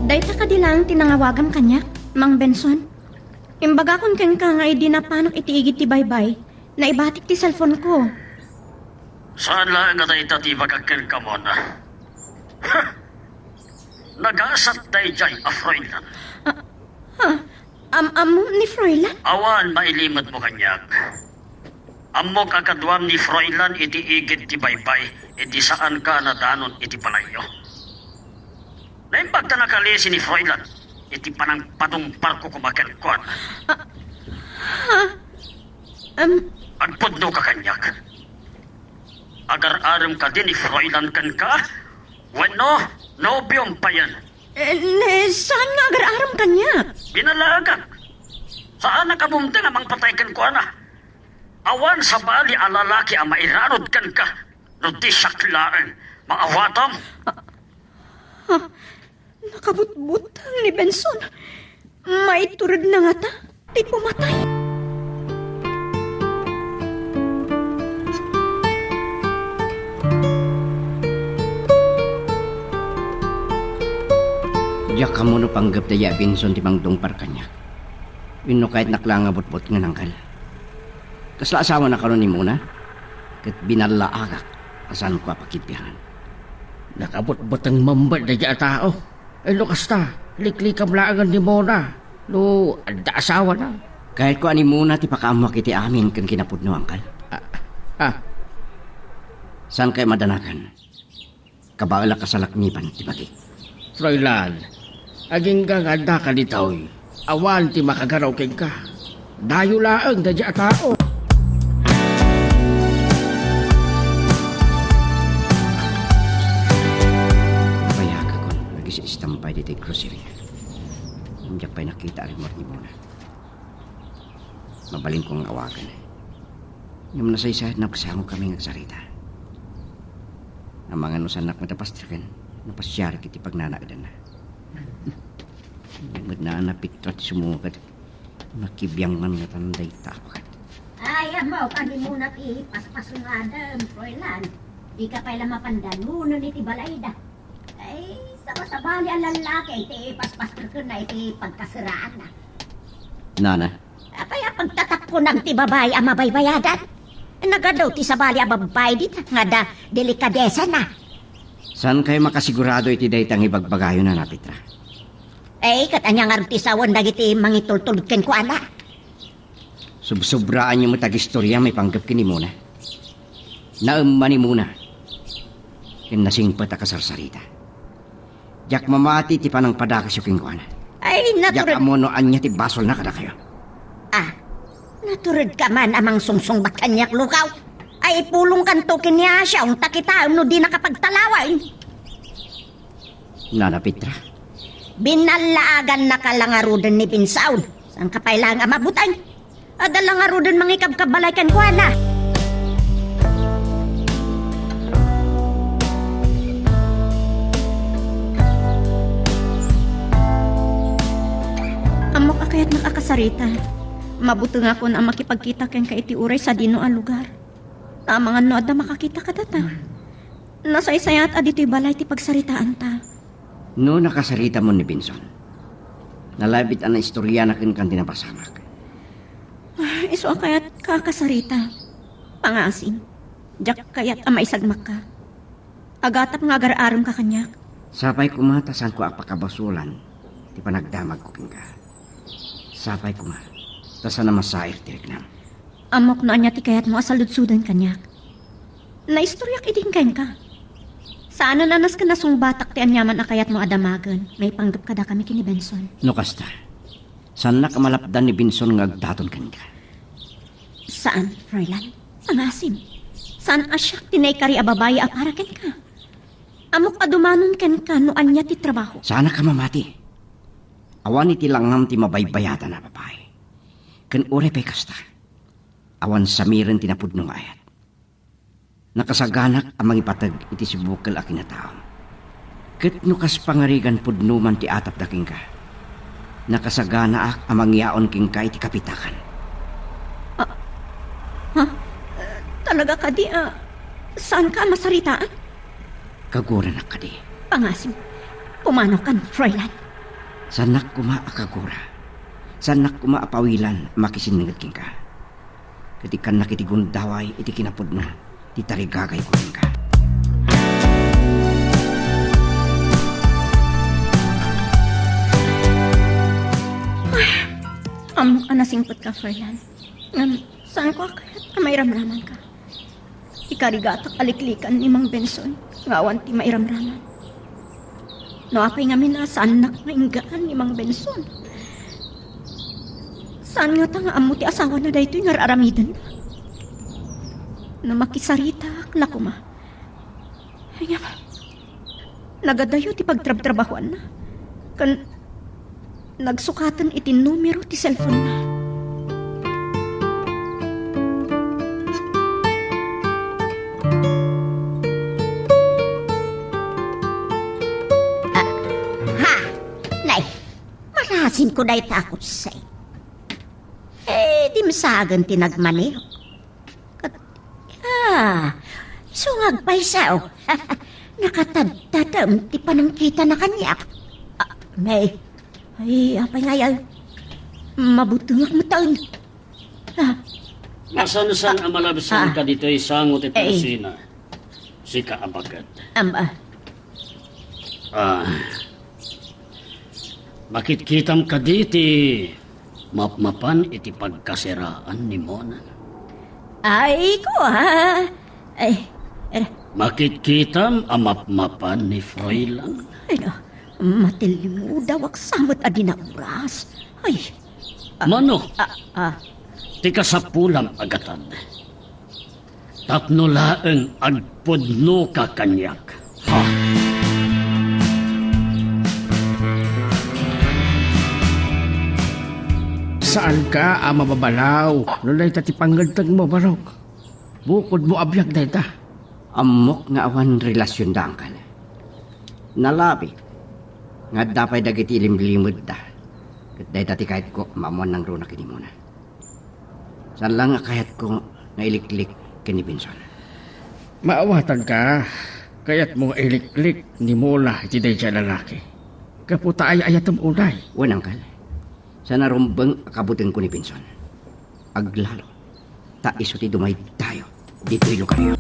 Dayta ka di lang tinangawagan kanya, Mang Benson. Imbaga kung ken ka nga di napanak itiigit ti baybay, na ibatik ti cellphone ko. Saan lang nga tayo tatibag agkan ka mo na? Nag-asat tayo dyan, Froilan. Amo ni Froilan? Awan, mailimot mo kanyak. Amo kakadwam ni Froilan iti igid ti baybay, iti saan ka na danon iti palayo. Naimbag ka nakalisi ni Froilan, iti panang patumpar ko kumakalkuan. Agpudno ka kanyak. Agar-aram ka din ni Froilan kan ka? Bueno, nobyong pa yan. Saan nga agar-aram kanya? Binalagak. Saan nakabumta nga mang patay kan ko na? Awan sa bali ang lalaki ang mairanod kan ka. No di saklaan. Maawatam. Nakabutbutang ni Benson. May turod na nga ta. Di pumatay. Diyak ka mo no panggap daya Benson ti mangdungpar kanya. Wino kahit naklangabot-bot nga nangkal. Kasla asawa na karon ni Mona. Kat binalaagak asan ko apakitpihan. Nakabot-bot ang mambal na dyan tao. Ay lukas ta, liklikam laangan ni Mona. No, anda asawa na. Kahit ko ani muna ti pakaamwa kiti amin kan kinapudno angkal. Ah, Saan kay madanakan? Kabaala kasalaknipan ti bagi. Froilan, aging kang anda ka ni Taoy. Awan ti makagaraw king ka. Dayo laang na dyan tao. Payaga kon lagi sa istampay dito grocery. Hindi pa'y nakita rin mo ni Mona. Mabalin kong awagan. Yung nasaysahid na kasama kami nagsarita. Ang mga nusanak matapastrakan, napasyari kiti pagnanagdan na. Nagad na napitrat sumugad. Nakibiyang man nga tanday tapakat. Ay, amaw, kani muna ti paspasungadam, Froilan. Di ka pala mapandanuno ni ti balayda. Ay, sabali ang lalaki, iti paspaster ko na iti pagkasiraan na. Nana, Apay, pagtatak ko ng ti babae ang mabaybayadan. Nagadaw ti sabali ang babae dit, nga da delikadesa na. saan kayo makasigurado iti daytang ibagbagayo na napitra? Ay, katanyang artisawan dagiti mangitultulot ken ko ana. Subsobraan niyo mo tag-istorya may panggap kini muna. Naumani muna. Kinasingpat a kasarsarita. Jak mamati ti panang padakas yung kingkuana. Ay, Jak naturod. amonoan niya ti basol na kada kayo. Ah, naturod ka man amang sungsong bakanyak lukaw. Ay, pulong kanto kiniya siya, ang takitaon no di nakapagtalaway. Nana Petra, Binalaagan na kalangarudan ni Pinsaon. Saan ka pailang amabutay? Adalangarudan mangikabkabalay kan kuana. Amok akayat nakakasarita. Mabuto nga kon ang makipagkita ken ka iti uray sa dino ang lugar. Tamangan no adda makakita ka data. Nasaysayat adito'y balay ti pagsaritaan ta. no nakasarita mo ni Binson. Nalabit ang istorya na kin kan tinapasamak. Iso akayat kakasarita. Pangasim. Jak kayat amay sagmak ka. Agatap nga agar-aram ka kanyak. Sapay kumatasan ko apakabasulan, ti panagdamag ko king ka. Sapay kuma, tasa na masair tiriknam. Amok na anya ti kayat mo asaludsudan kanyak. Naistoryak idin ken ka. Saan na nanas ka nasong batak ti anyaman akayat mo adamagan. May panggap kada kami kini Benson. No kasta, saan na kamalapdan ni Binson nga agdaton ken ka? Saan, Froilan? Pangasim. Saan asyak tinay kari a babae a para ken ka? Amok adumanon ken ka no anya ti trabaho. Sana ka mamati. Awan iti langham ti mabaybayatan na babae. Ken ure pay kasta. Awan samiren tinapudno nga ayat. Nakasaganak amang ipatag iti sibukal a kinataom. Ket no kas pangarigan pudno man ti atap daking ka. Nakasagana ak amang yaon king ka iti kapitakan. Talaga ka di, saan ka masaritaan? Kagura na ka di. Pangasim. Pumano kan, Froilan. Sanak kuma akagura. Sanak kuma apawilan makisiningad king ka. Katikan na kiti gundaway iti kinapod na. Ti tarigagay ko king ka. Amok ka nasingpot ka, Froilan. Saan ko akayat may ramraman ka? Ikarigatak aliklikan ni Mang Benson. Ngawan ti may ramraman. No apay nga minasanak nga inggaan ni Mang Benson. Saan nga ta nga amo ti asawa na daytoy nga aramidan na? No makisarita na kuma. Ay nga, nagadayo ti pagtrab-trabahuan na. Kan nagsukatan iti numero ti cellphone na. Ha! Nay, marasin ko dahi takot say. Di masagan tinagmaneho. Sungag pa isa oh. Nakatadtadam ti panangkita na kanya. May, ay, apay nga yan. Mabutungak mo taon. Nasan-san ang malabsan ka dito isangot ito Eh. kusina. Si kaabagat. Ah, makitkitam ka diti mapmapan iti pagkasiraan ni Mona. Ay, ko ha. Ay, Makitkitam ang mapmapan ni Froilan. ay na. Matilimu daw aksamot adi na oras. Ay, Mano, ah. ti kasapulam agatan. Tapno laeng agpudno ka kanyak. Ha? Saan ka mababalaw? Nulay tati panggantag mo, Barok. Bukod mo abyak na ita. Amok nga awan relasyon da, Angkal. Nalabi. Nga dapay dagiti limlimod da. Kat dahi dati kahit ko mamuan ng runa kini muna. Saan lang nga kahit ko nailiklik kini Benson. Maawatan ka. Kaya't mo iliklik ni Mola iti day siya lalaki. Kaputa ay ayatom unay. Wan, Angkal. Sa narumbang akabutin ko ni Benson. Aglalo. Ta iso ti dumay tayo. Dito'y lugar yun.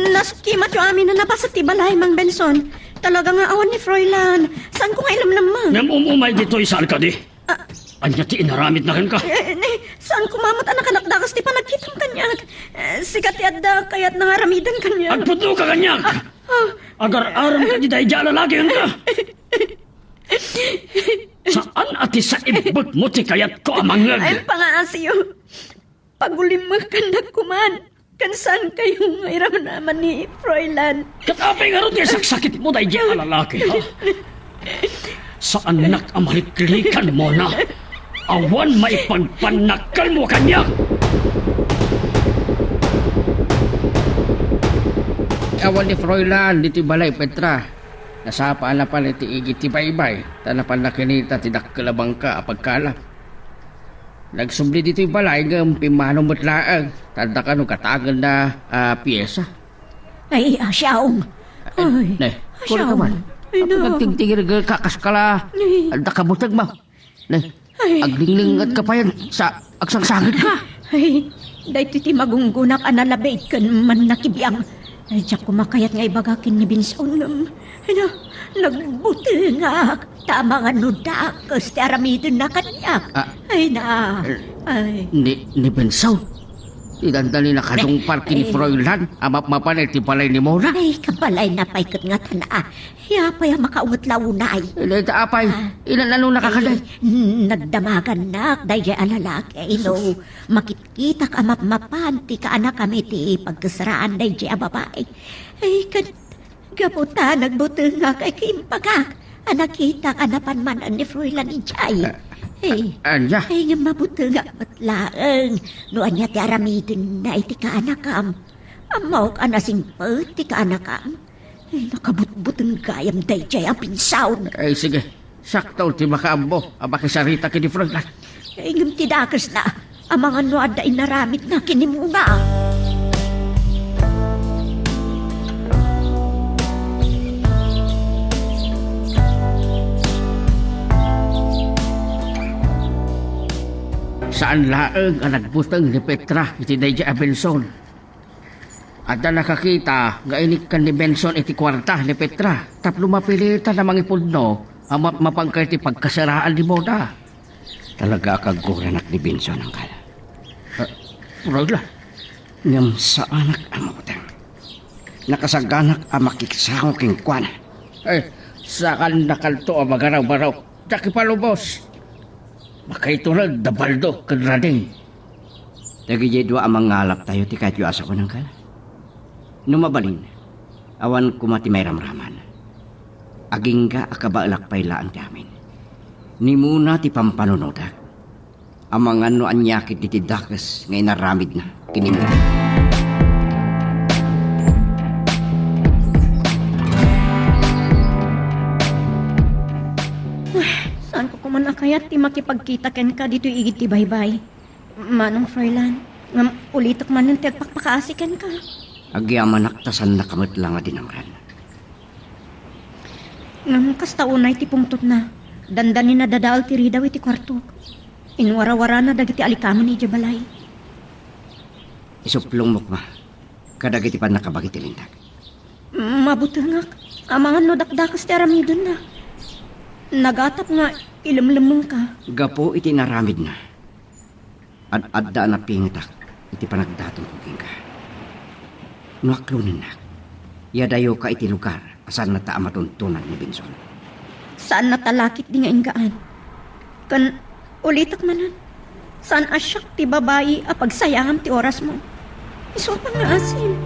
Nasukimat yung amin na nabasa ti balay, Mang Benson. Talaga nga awan ni Froilan. Saan ko nga ilam naman? Namumumay dito sa alkadi. Anya ti inaramid na ka. Saan kumamot anak-anak dakas ti panagkitang kanyak? Sikat ti adda kaya't nangaramidan kanyak. Agpudno ka kanyak. Agar-aram ka di dahi dyan lalaki yun ka. Saan ati sa ibot mo ti kayat ko amangag? Ay, pangaasiyo. Pagulim mo kandak kuman. Kansan kayo ngayram naman ni Froilan? Katapay nga rin yung saksakit mo dahi dyan lalaki, ha? Saan nakamariklikan mo na? Awan maipagpanakal mo kanya! Awan ni Froilan, diti balay Petra. Nasapa na pa ti igit ti baybay. Tanapan na kinita ti dakkalabang ka apagkalap. Nagsubli dito yung balay ng pimanong mutlaang. Tanda ka nung katagal na piyesa. Ay, asyaong. Ay, Ne, kula ka man. Ay, no. Nagtingtingir kakaskala. Anda ka butag mo. Ne, Ay. aglingling at kapayan sa agsangsangit ka. Ay, dahi ti magunggunak analabait kan man nakibiyang. Ay, diyak kumakayat nga ibagakin ni Benson. Ay na, nagbuti nga. Tama nga nudak. Kasi aramidin na kanya. Ay na. Ay. Ni Bensaw. Tidandali na kadong parki ni Froilan. Amap mapanay ti palay ni Mona. Ay, kapalay na paikot nga tana. Yapay ang makaungot launay. Ilay ta apay. Ilan ano nakakaday. Nagdamagan na. Dahil alalaki. No, makitkita ka mapmapan. Ti ka anak kami ti pagkasaraan. Dahil babae. Ay, gaputa. Nagbuti nga kay kimpagak. Nakita ka napan man ni Froilan ni Chay. Hey, Anya. ay nga mabuti nga matlaang. Noan niya ti aramidin na iti ka anakam. Amaw ka na singpot ti ka anakam. Ay, nakabutbutang gayam day jay ang pinsaon. Ay sige. Sakto ti makaambo. Abakisarita kini Froilan. Ay ngam ti dakas na. Ang mga noan da inaramid na kinimuna. Saan laeng ang nagbutang ni Petra iti Dayja Benson. At na nakakita nga inikan ni Benson iti kwarta ni Petra. Tapno mapilita na mangipudno ang mapangkay ti pagkasaraan ni Mona. Talaga kaguranak ni Benson, Angkal. Froilan. Ngam sa anak ang utang. Nakasaganak ang makikisako king kwan. Ay, saan nakalto ang magaraw-baraw. Jackie Palubos. Makaitulad da baldo kadrading. Dagiti dua ang mangalap tayo ti kahit yu asa ko, Angkal. Numabalin, awan kumati may ramraman. Aging ka akabaalak paylaan ti amin. Ni muna ti pampanunodak. Ang mga no anyakit ti dakas ngay naramid na kinimo. Saan ko kumanakayat ti makipagkita ken ka dito igit ti baybay. Manong Froilan, ngam ulitok man ng tagpakpakaasi ken ka. Agyaman naktasan na kamot lang nga dinamran. Ngam kastaunay ti pungtot na. Dandanin na dadaal ti ridaw iti kwarto. Inwara-wara na dagiti alikaman ni Jabalay. Isuplong mo ma. Kadagiti pa nakabagit ilindag. Mabutangak. Ang mga nodakdakas ti aramidon na. Nagatap nga ilimlimang ka. Gapo iti naramid na. Ad-adda na pingitak. Iti panagdatong kuging ka. Nuaklunin na. Yadayo ka iti lugar. Asan na taa matuntunan ni Benson. Saan natalakit di nga inggaan? Kan ulitak manan. Saan asyak ti babayi a pagsayangam ti oras mo? Isuapang nga asin.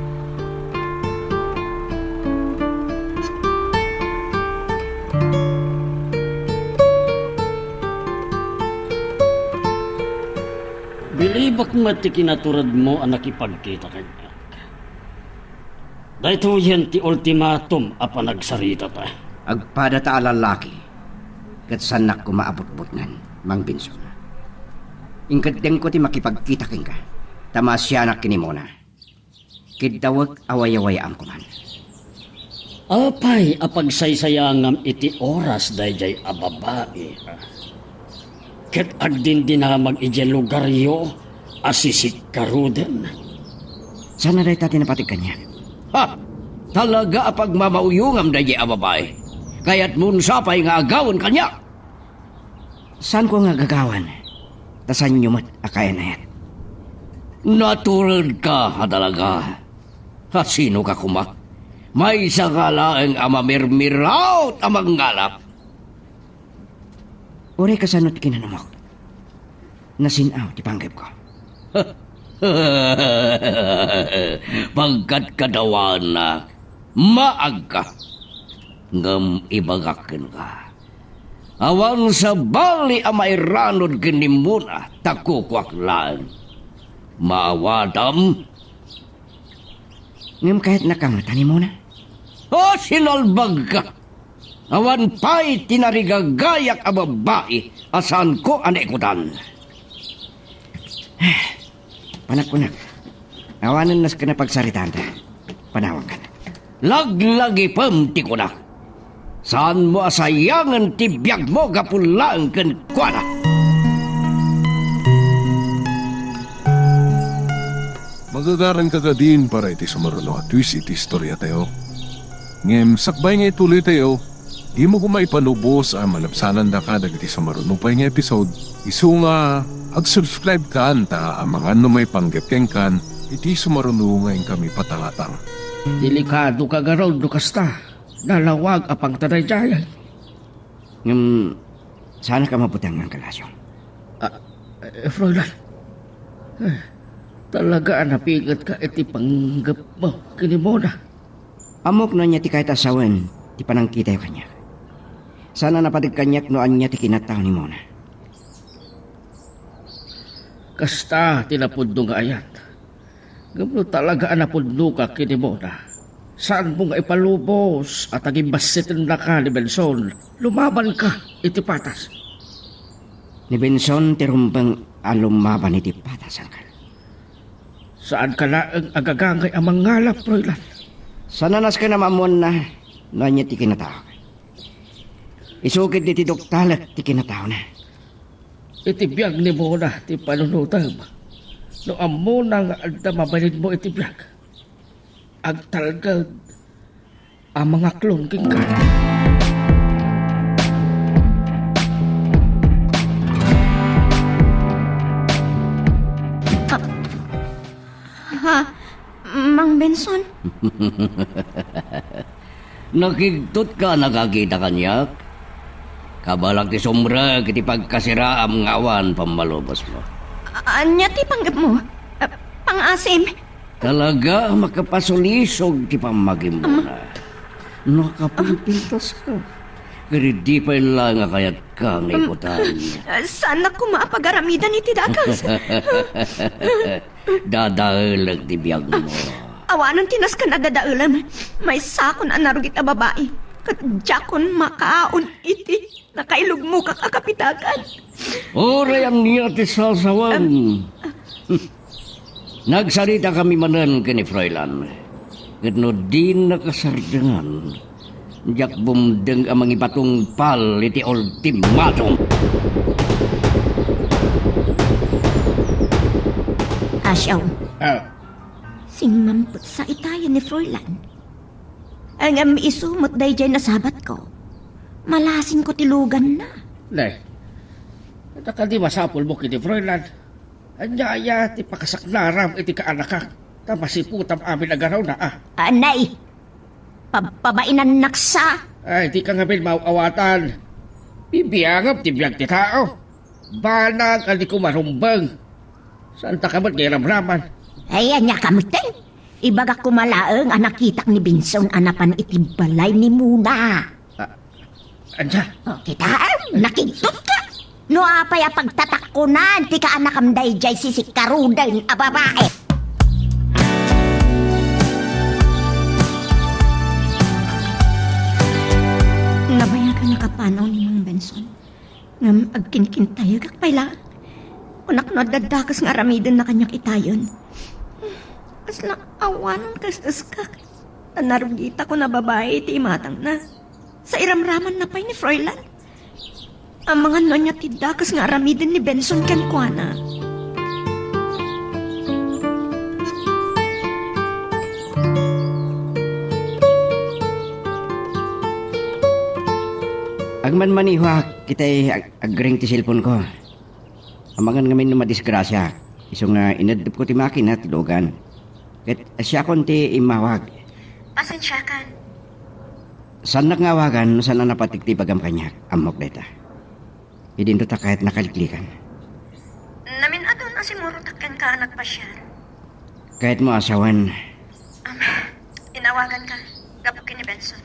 Bilibak mati kinaturad mo ang nakipagkita kanya. Dahito yan ti ultimatum a panagsarita ta. Agpada ta alalaki. Kat sanak ko maabot-bot nan, Mang Benson. Ingkadeng ko ti makipagkita king ka. Tamasyanak kini mo na. Kidawag away-away ang kuman. Apay apagsaysayangam iti oras dayjay a babae. Ket agdin din na mag-ije lugaryo asisik karuden. Sana day tati napatig kanya. Ha! Talaga apag mamauyungam dahi a babae. Kaya't munsapay nga agawon kanya. Saan ko nga gagawan? Tasan nyo mat akaya na yan. Natural ka ha talaga. Ha, sino ka kuma? May sakalaeng amamirmiraut amang ngalap. Uri kasanot kinanamok. Nasinaw ti panggap ko. Pagkat kadawan na maag ka. Ngam ibagakin ka. Awan sa bali amairanod kinimuna takukwaklaan. Maawadam. Ngam kahit nakamatan mo na. O sinalbag ka. Awan pa'y tinarigagayak a babae asan ko anekutan. Panak-panak. Awanan nas ka na pagsaritaan ta. Panawag ka na. Laglagi pamti ko na. Saan mo asayangan tibiyag mo kapulaan kan kwa na? Magagaran kagadin para iti sumaruno at twist iti istorya tayo. Ngem sakbay nga ituloy tayo, di mo kumaipanubos ang malapsanan da ka dagiti sumaruno pa nga episode. Isu nga ag-subscribe ka anta ang mga may panggepkeng kan iti sumaruno ngayon kami patangatang. Delikado ka garaw do kasta. Nalawag apang tadayjayay. Ngam, sana ka mabutang ng kalasyo. Froilan. Talaga napigat ka iti panggap mo. Kinimona. Amok no niya ti kahit asawan, ti panangkita yung kanya. Sana napatig kanyak noan niya ti kinataw ni Mona. Kasta tinapudno nga ayat. Gamno talaga napudno ka kinimona. Saan mo nga ipalubos at agimbasitin na ka ni Benson? Lumaban ka, iti patas. Ni Benson ti rumbang alumaban iti patasan ka. Saan ka laang agagangay ang mangalap, Froilan? Sananas ka na mamon na noan niya ti kinataw. Isukid ni ti doktalat ti kinataw na. Iti biyag ni Mona, ti panunutam. No amo na nga alda mabalid mo iti biyag. Agtalgag ang mga klongking ka. Ha? Mang Benson? Nakigtot ka nakakita kanyak. Kabalag ti sombra kiti pagkasira ang awan pamalubos mo. Anya ti panggap mo? Pangasim? Talaga makapasulisog ti pamagim mo na. Nakapilpiltas ka. Kaya di pa lang nga kayat ka ng iputan. Sana ko maapag-aramidan iti dakas. Dadalag ti biyag mo. Awanan tinas ka nadadaulan. May sakon ang narugit na babae. Katjakon makaon iti. Nakailog mo kakapitakan. Oray ang niya ti sasawan. Nagsarita kami manan ka ni Froilan. Kadno din nakasardangan. Diyak bumdeng ang mga batong pal iti ultimatum. Asyaw, Sing mamput sa itayan ni Froilan. Ang isumot day dyan na sabat ko. Malasin ko tilugan na. Nay, ka di masapol mo kini Froilan. Anya ti pakasaklaram iti kaanak ka. Tamasiputam amin agaraw na Anay, pabainan naksa. Ay, di ka nga mauawatan. Bibiyangap ti biyag ti tao. Banag ali ko marumbang. Saan ta kamat ngay ramraman? Ay, anya kamutin. Ibaga kumalaang anakitak ni Benson anapan iti balay ni Muna. Anya? O, kitaan, nakigtot ka. No apay pagtatakunan, ti ka anakam day jay sisikarudan a babae. Nabayagan nakapanaw ni Mang Benson. Ngam agkinkintayag akpayla. Unak no dadakas nga aramidin na kanyak itayon. Asla awanan kastas ka. Tanarugita ko na babae iti imatang na. Sa iramraman na pa'y ni Froilan. Ang mga nonya tidakas nga aramidin ni Benson kankwana. Agman maniwa, kita'y agring ti cellphone ko. Amangan ngamin na madisgrasya. Iso nga inadup ko ti makina at lugan. Ket siya kon ti imawag. Pasensya kan. San ngawagan, saan na napatikti bagam kanya. Amok deta. Idinto ta kahit nakaliklikan. Namin adon asimuro takkan ka anak pa siya. Kahit mo asawan, Inawagan ka. Gapukin ni Benson.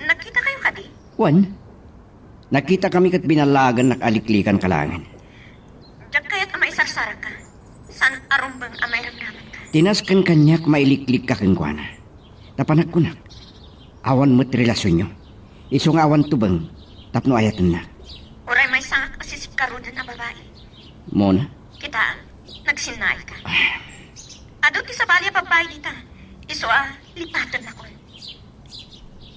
Nakita kayo kadi? wan. Nakita kami kat binalagan nakaliklikan kalangan. Diyak kaya't ama isarsara ka. San arumbang amay ramdaman ka. Tinaskan kanyak mailiklik ka kengkwana. Tapanak kunak. Awan mo't relasyon nyo. Isong awan tubang, tapno ayatan na. Uray may sangak asisip karudan na babae. Mona, Kitaan, nagsinay ka. Ado ti sa balya babae dita. Iso lipatan na ko.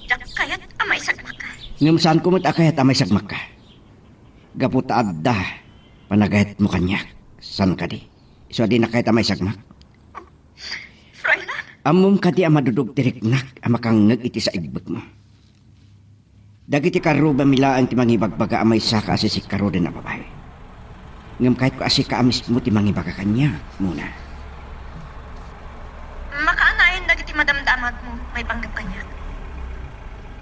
Diyak kaya't amay sagma ka. ngam saan kumot akayat amay sagmak ka. Gaput adda, panagayat mo kanyak. San ka di? Iso di nakayat amay sagmak. Froilan, Amom ka di amadudog tiriknak amakangag iti sa igbag mo. Dagiti karuba milaan ti mangibagbaga amay saka asisik karo din na babae. Ngam kahit ko asika amis mo ti mangibaga kanya muna. makaanayan dagiti madamdamag mo, may panggap kanya.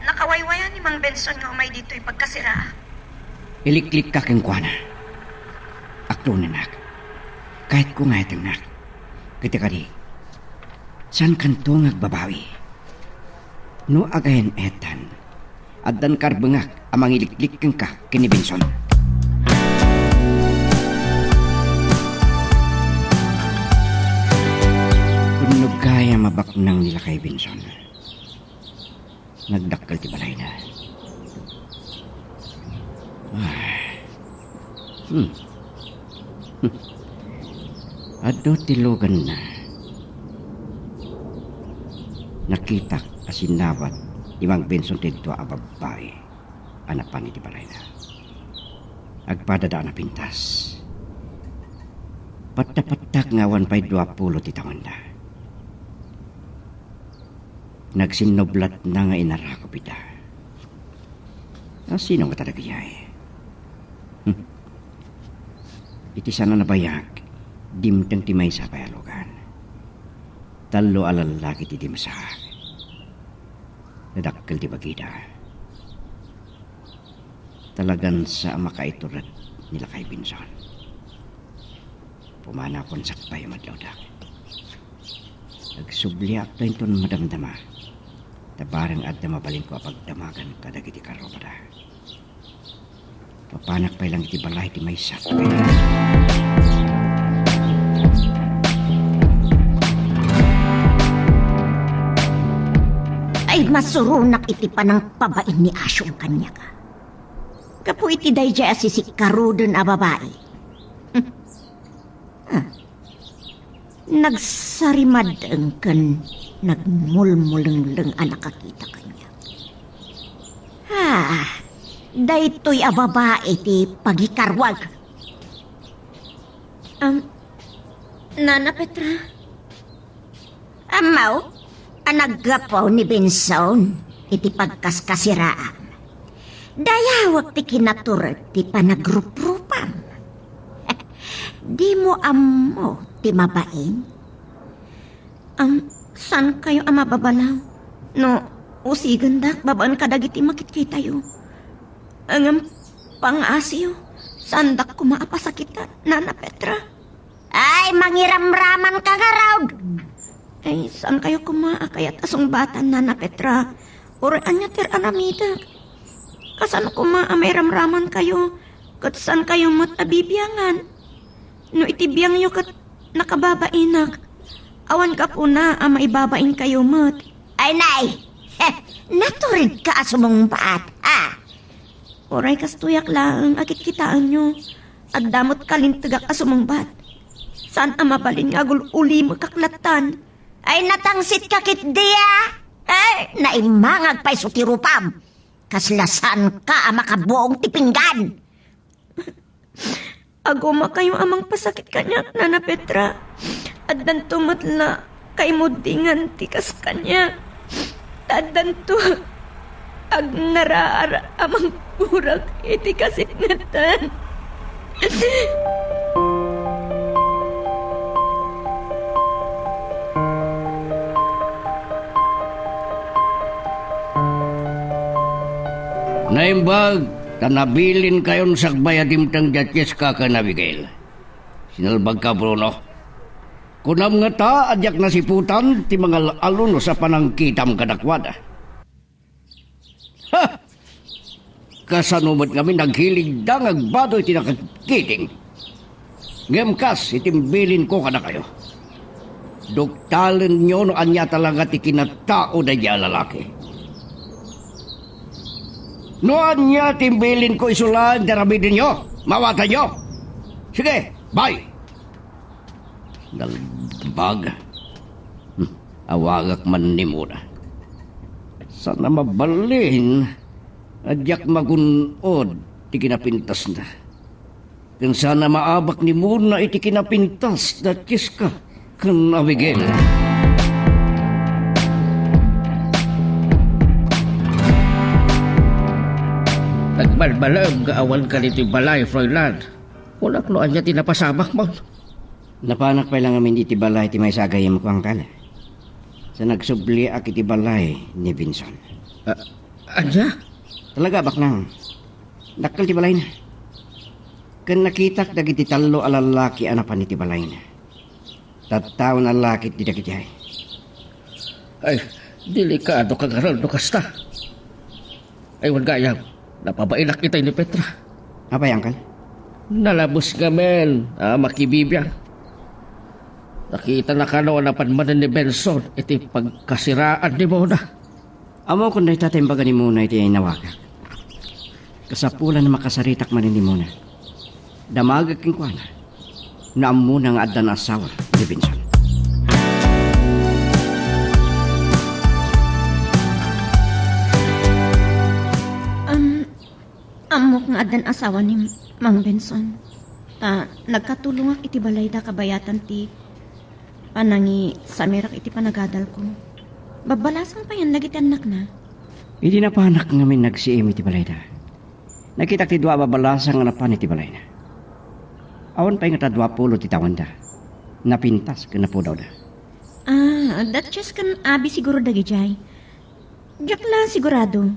Nakawaywayan ni Mang Benson nga umay dito'y pagkasira. Iliklik ka kang kuwana. Akto na nak. Kahit ko nga itang nak. Kita ka di. San kanto ngagbabawi? No agayan etan. Addan karbengak amang iliklik kang ka kini Benson. Kunog kaya mabaknang nila kay Benson. Nagdakkel ti balay na. Ado tilugan na. Nakita asinawat imang Benson dito a babae. Anapan iti balay na. Agpadada na pintas. Patapatak ngawan pa'y 20 ti taon na. Nagsinoblat na nga inarako pita. Sino nga talaga yay? Iti sana nabayag, dimtang timay sa payalugan. Talo alalaki ti dimsag. Nadakkel ti bagida. Talagan sa makaiturat nila kay Benson. Pumana kon sakpay madlawdak. Nagsubliak tayo ito madamdama. Tabarang adda mabalin ko pagdamagan kadagiti karopada. Papanak pa lang iti balay ti may sakpay. Ay masurunak iti panang pabain ni Asyong kanya ka. Kapu iti dayjay asisik karudon a babae. Nagsarimadeng kan nagmulmuleng anak kakita kanya. Daytoy a babae ti pagikarwag. Nana Petra, Amaw, anagapaw ni Benson, iti pagkaskasiraan. Dayawag ti kinaturag ti panagruprupan. Di mo amo ti mabain? San kayo mababalaw? No, usigan dak, babaan kadagiti makit tayo. Ang pang-asiyo, sandak kumaapasakitan, Nana Petra. Ay, mangiramraman ka nga raw. Ay, saan kayo kumaakayat asong batan, Nana Petra? Or anya ter anamida? Kasan may ramraman kayo? Kat saan kayo matabibiyangan? No itibiyang nyo kat nakababainak. Awan ka po na maibabain kayo mat. Ay, nay, naturid ka asumong baat, ha? Oray kastuyak lang akit kitaan nyo. At damot kalintagak asumangbat. Saan mabalin nga uli mo kaklatan? Ay, natangsit ka kit diya. Ay, naimangag pa'y sutirupam. Kaslasan ka makabuong tipinggan. Aguma kayo amang pasakit kanya, Nana Petra. At dantumat na kay mudingan tikas kanya. At danto ag naraara amang burak iti kasinatan. Naimbag, tanabilin kayon sakbay adimtang jatjes ka ka Abigail. Sinalbag ka, Bruno. Kunam nga ta, adyak nasiputan, ti mga aluno sa panangkitam kadakwada. Ha! Kasanumot kami naghilig da ngagbadoy ti nakagkiting. Ngemkas, itimbilin ko kada kayo. Duktalen nyo no anya talaga ti kinatao da diya lalaki. Noan niya timbilin ko isulan darabidin nyo. Mawatan nyo. Sige, bye. Dalbag. Awagak man ni muna. Sana mabalin. Adyak magunod ti kinapintas na. Kung sana maabak ni muna iti kinapintas na kiska kan Abigail. Nagbalbalam gaawan ka nito balay, Froilan. Wala kloan niya tinapasabak mo. Napanak pa lang amin iti balay ti may sagay mo kang kala. Sa nagsubli ak iti balay ni Vinson. Anya? Talaga baknang. Dakkel ti balay na. Kan nakitak dagiti talo alalaki anapan iti balay na. Tattaw na lalaki ti dagiti ay. Ay, delikado ka garal do kasta. Ay, gayam. Napabainak kita ni Petra. Apa yang kan? Nalabos ka men, makibibiyang. Nakita na kano napan man ni Benson, iti pagkasiraan ni Mona. Amo kung dahi tatimbagan ni Muna iti ay nawaga. Kasapulan na makasaritak man ni Muna. Damagag king kuana. Na amo na nga adan asawa ni Benson. Amok nga adan asawa ni Mang Benson. Nagkatulong ak iti balay da kabayatan ti panangi samirak iti panagadal ko. Babalasan pa yan nagiti anak na. Hindi na panak ngamin nagsiim iti balay da. Nakita ti dua babalasang nga napan iti balay na. Awan pa yung ta 20 ti tawan da. Napintas ka na po daw da. That just kan abi siguro dagi jay. Diyak lang sigurado.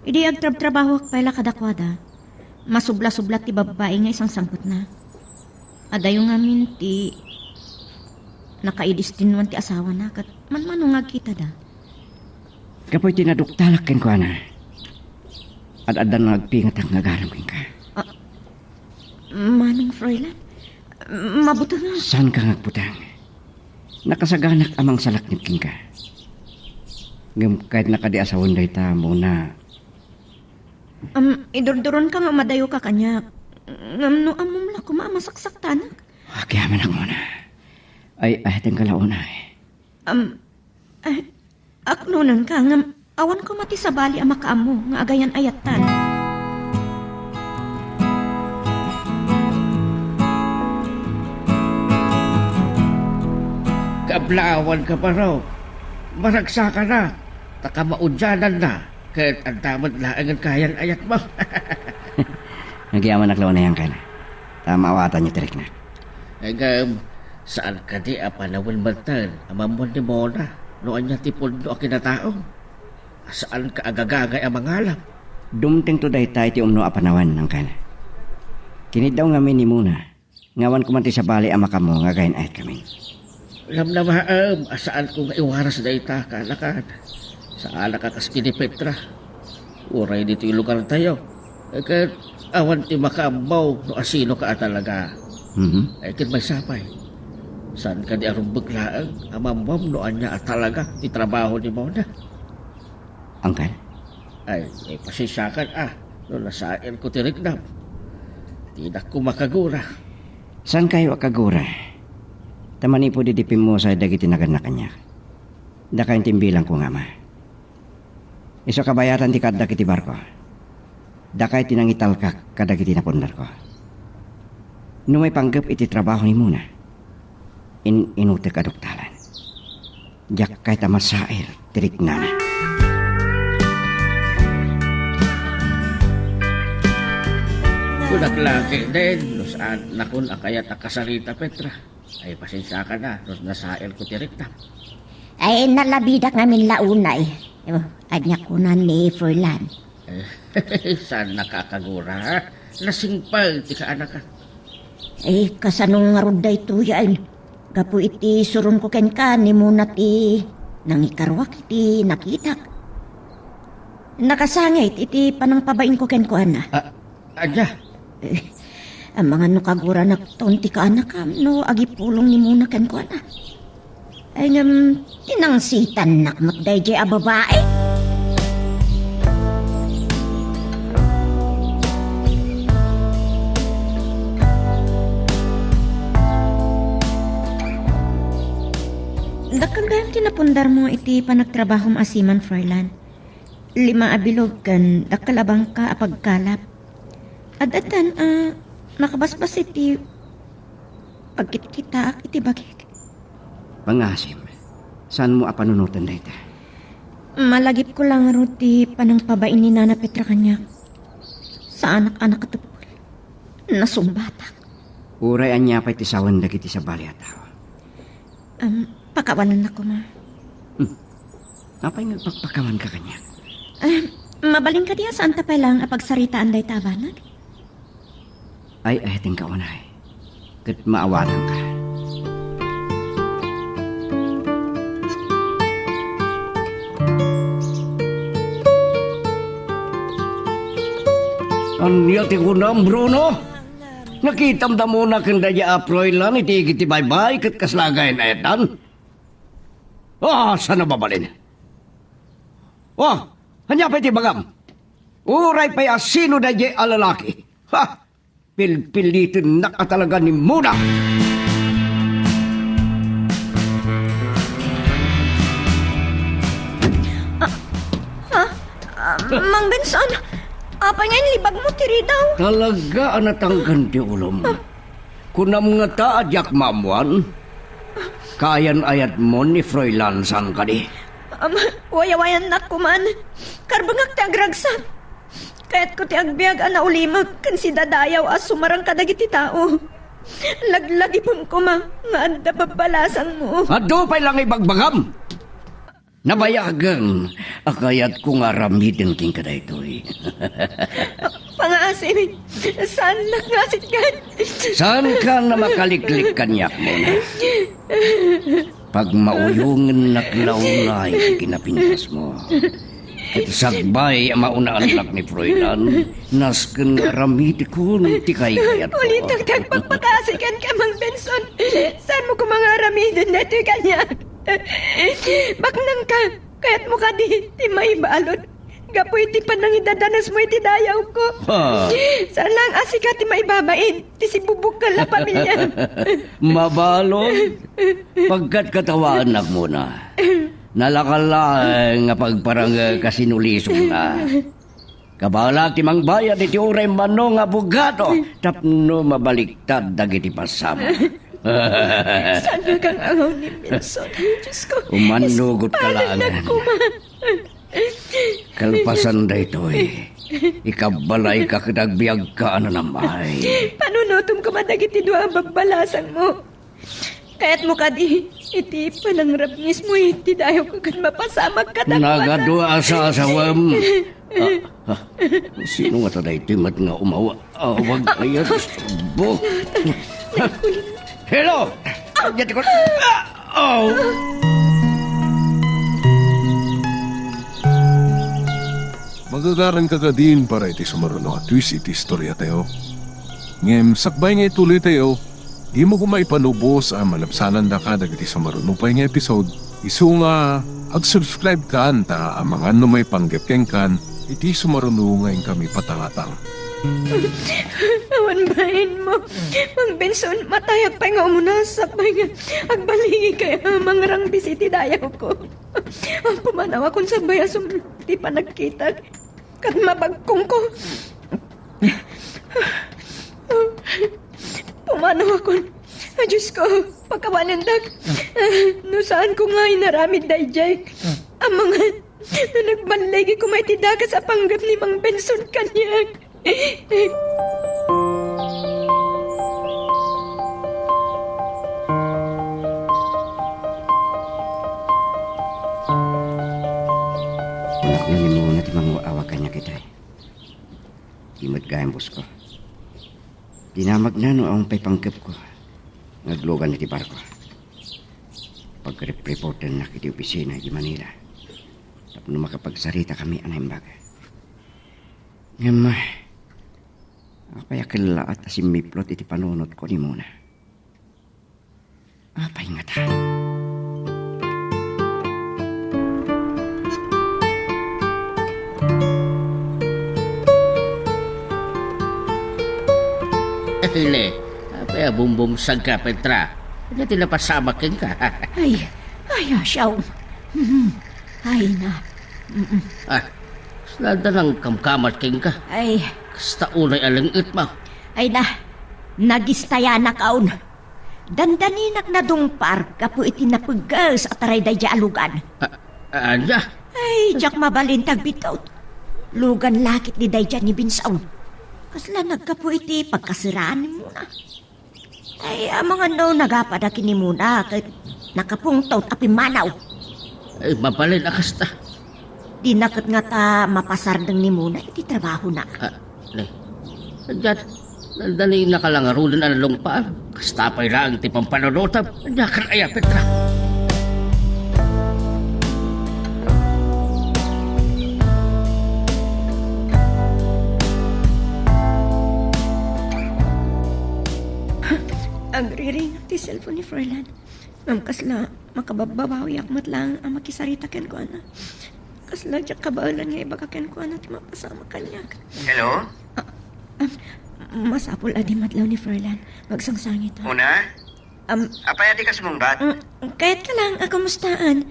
Idi agtrab-trabaho ak pala kadakwada. Masubla-sublat ti babae nga isang sangkot na. Adayo ngamin ti nakaidistinwan ti asawa na kat manmanungag kita da. Kapoy tinaduktalak ken kuana. At adan nagpingat ang nagaram ken ka. Manong Froilan, mabuto nga. Saan ka ngagputang? Nakasaganak amang salaknip king ka. Ngam kahit nakadiasawon day ta muna. Idurduron ka nga madayo ka kanya. Ngam no amom la kumamasaksak tanak. Kaya manak muna. Ay ahatang kalauna Aklunan ka ngam awan ko mati sa bali ang makaamo nga agayan ayatan. nagablawan ka pa raw. Maragsa ka na. Taka maudyanan na. Kahit ang damad laang ang kayang ayat mo. Nagyaman na klaw na yan ka na. Tama awatan niyo tirik na. Saan ka di apanawin bantan? Amamon ni Mona. Noon niya tipon no ang kinataong. Saan ka agagagay ang mangalap? Dumting to day tayo ti umno apanawan ng kana. Kinid daw ngamin ni Muna. Ngawan ko man ti sa bali ang makamo nga gayon ayat kami. Alam na asaan ko nga iwaras na ita kalakan. Saan ka kaski ni Petra. Uray dito yung lugar tayo. Kahit awan ti makamaw no asino ka talaga. Ay kin may sapay. Saan ka di arong baglaang amamam no anya at talaga ti trabaho ni Mona. Angkan? Ay pasisyakan no nasain ko ti Rignam. Tidak ko makagura. Saan kayo akagura? Tamani po didipin mo sa dagiti nagan na kanya. Da kayong timbilang ko nga ma. Iso kabayatan ti kadda kiti barko. Da kayo tinangital ka kadagiti napundar ko. No may panggap iti trabaho ni Muna. Inutek aduktalan. Jak kay tamasair tirik na. Kunak laki din, no saan nakun akayat akasalita Petra. Ay pasensya ka na, no nasail ko tirik na. Ay, nalabidak namin launay. Anya ko na ni Furlan. Saan nakakagura ha? Nasingpal, ti ka anak ka. Ay, kasanong nga ruday to yan. Gapu iti surun ko ken ka ni Muna ti nangikarwak iti nakitak. Nakasangit iti panang pabain ko ken ko ana. Anya? Ang mga nukagura na taon ti ka anak kam no agipulong ni Muna ken ko ana. Ay ngam tinangsitan nakmat day a babae. Dakang gayam tinapundar mo iti panagtrabahom asiman, Froilan. 5 abilog kan dakalabang ka apagkalap. Adatan, nakabasbas iti pagkita iti bagik. Pangasim, saan mo apanunutan da ita? Malagip ko lang ruti panang pabain ni Nana Petra kanya. Sa anak-anak katupol. Nasumbatak. Uray anya pa iti sawan dagiti sa bali at tao. Pakawalan ako, ma. Apay nagpakpakawan ka kanya? Mabaling ka diya saan tapay lang apagsaritaan day tabanag? Ay aheting ka unay. Kat maawanan ka. Anya ti kunam, Bruno? Nakitam da mo na kandaya aproy lang iti iti bye-bye kat kaslagayan ayatan. Sana babalin? Hanya pa iti bagam. Uray pa'y asino da di alalaki. Pilpilitin na ka talaga ni Muna. Mang Benson, apa nga libag mo tiri daw? Talaga anatanggan ti ulom. Kunam nga ta adyak mamuan. Kayan ayat mo ni Froilan sang kadi. Wayawayan na kuman. Karbangak ti agragsak. Kaya't ko ti agbiag ana ulimag kan si dadayaw as sumarang kadagiti tao. Laglagipon ko ma, nga adda babalasan mo. Ado pa'y lang ibagbagam. Nabayagan, akayat ko nga ramidin king kada ito'y. Pangaasin, saan nakngasit kan? Saan ka na makaliklik kanyak mo na? Pag mauyungan naklaunay, kinapintas mo. At sagbay ang maunaan lak ni Froilan, nasken ramidi ko ng tikay kayat ko. Ulitag pagpakasikan ka, Mang Benson. Saan mo kumangaramidin na ito kanya? Baknang ka, kaya't mo ka di may balot. Gapoy ti panang idadanas mo iti dayaw ko. Saan lang asika ti may babain, ti si bubuk ka la pamilya. Mabalon, pagkat katawaan nak muna. Nalakala nga pagparang kasinulisong na. Kabala ti mang bayad iti uray manong abogado tapno mabaliktad dagiti pasama. Saan na kang angaw ni Benson? Diyos ko. Umanugot ka lang. Nagkuma. Kalpasan da ito Ikabalay ka kadagbiag ka na namay. Panunutom ko madagiti dua ang babalasan mo. Kaya't mo kadi, iti panangrabngis mo, iti dayo ko kan mapasamag ka Nagadua sa asawam. Sino nga taday timat nga umawa? Awag kaya bo. Hello! Yati ko. Oh! Magagaran ka ka din para iti sumaruno at twist iti istorya tayo. Ngem, sakbay nga ituloy tayo, di mo kumay panubos ang malapsanan da ka dagiti sumaruno pa nga episode. Isu nga, ag-subscribe ka anta ang mga may panggepkeng kan, iti sumaruno ngayon kami patangatang. Awan bahin mo. Mang Benson, matayag pa nga umunasak. Agbaligi kaya mangrang bisiti dayaw ko. Ang pumanawa kung sa bayasong di pa nagkita. Kat mabagkong ko. Pumanawa ko. Diyos ko, pagkawanindag. No saan ko nga inaramid dayjay. Ang mga nagbaligi ko may tidaka sa panggap ni Mang Benson kanyang. Anak na ni mo na timang awakan niya kita. Imod gayang bus ko. Dinamag na no ang paypangkip ko. Naglogan iti barko. Pag-reporter na kiti opisina di Manila. Tapos makapagsarita kami anay baga. Ngama, apay akala at asimiplot iti panunot ko ni Mona. Apay nga ta. Hele, apay bumbumsag ka, Petra. Ano tinapasamakin ka? Ay, asyaw. Ay na. Ah, slada ng kamkamat king ka. Ay, Kasta unay alangit mo. ay na. Nagistaya na kaon. Dandaninak na dungpar kapo iti napugas at aray day alugan. Anya? Ay, jak mabalintag bitot. Lugan lakit ni day ni Binsaw. Kasla nagkapo iti pagkasiraan ni Muna. Ay, ang mga no nagapadaki ni Muna kay nakapungtot api manaw. Ay, mapalin akasta. Di nakat nga ta mapasardang ni Muna iti trabaho na. Ne. Andiyan, nandali na kalangarulan ang lungpaan. Kasta pa'y lang ti pampanonotab. Andiyan ka aya, Petra. Ang riring ti cellphone ni Froilan. Ang kasla, makababawi akmat lang ang makisarita ken ko ana. Kasla jak kabaalan nga ibaga ken ko ana ti mapasama kanya. Hello? Masapol adi madlaw ni Froilan. Magsangsangit ha. Una? Um, Apay adi ka sumungbat? Kahit ka lang, kamustaan?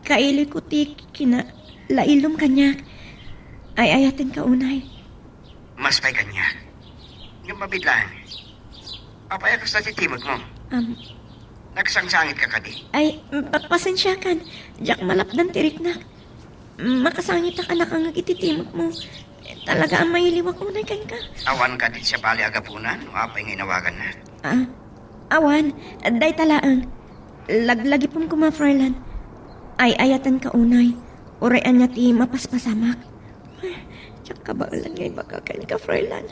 Kaili ko ti kina lailom kanya. Ay ayatin ka unay. Mas pay kanya. Yung mabidlaan. Apay ako sa titimot mo. Nagsangsangit ka kadi. Ay, pasensya kan. Jak malapdan tirik na. Makasangit ka na kang ititimot mo. Talaga ang mahiliwag unay kan ka. Awan ka din sa bali agapunan. Apay nga inawagan na. Awan, day talaang. Laglagi pong kuma, Froilan. Ay ayatan ka unay. Urayan niya ti mapaspasamak. Jak kabaalan ngay baka kan ka, Froilan.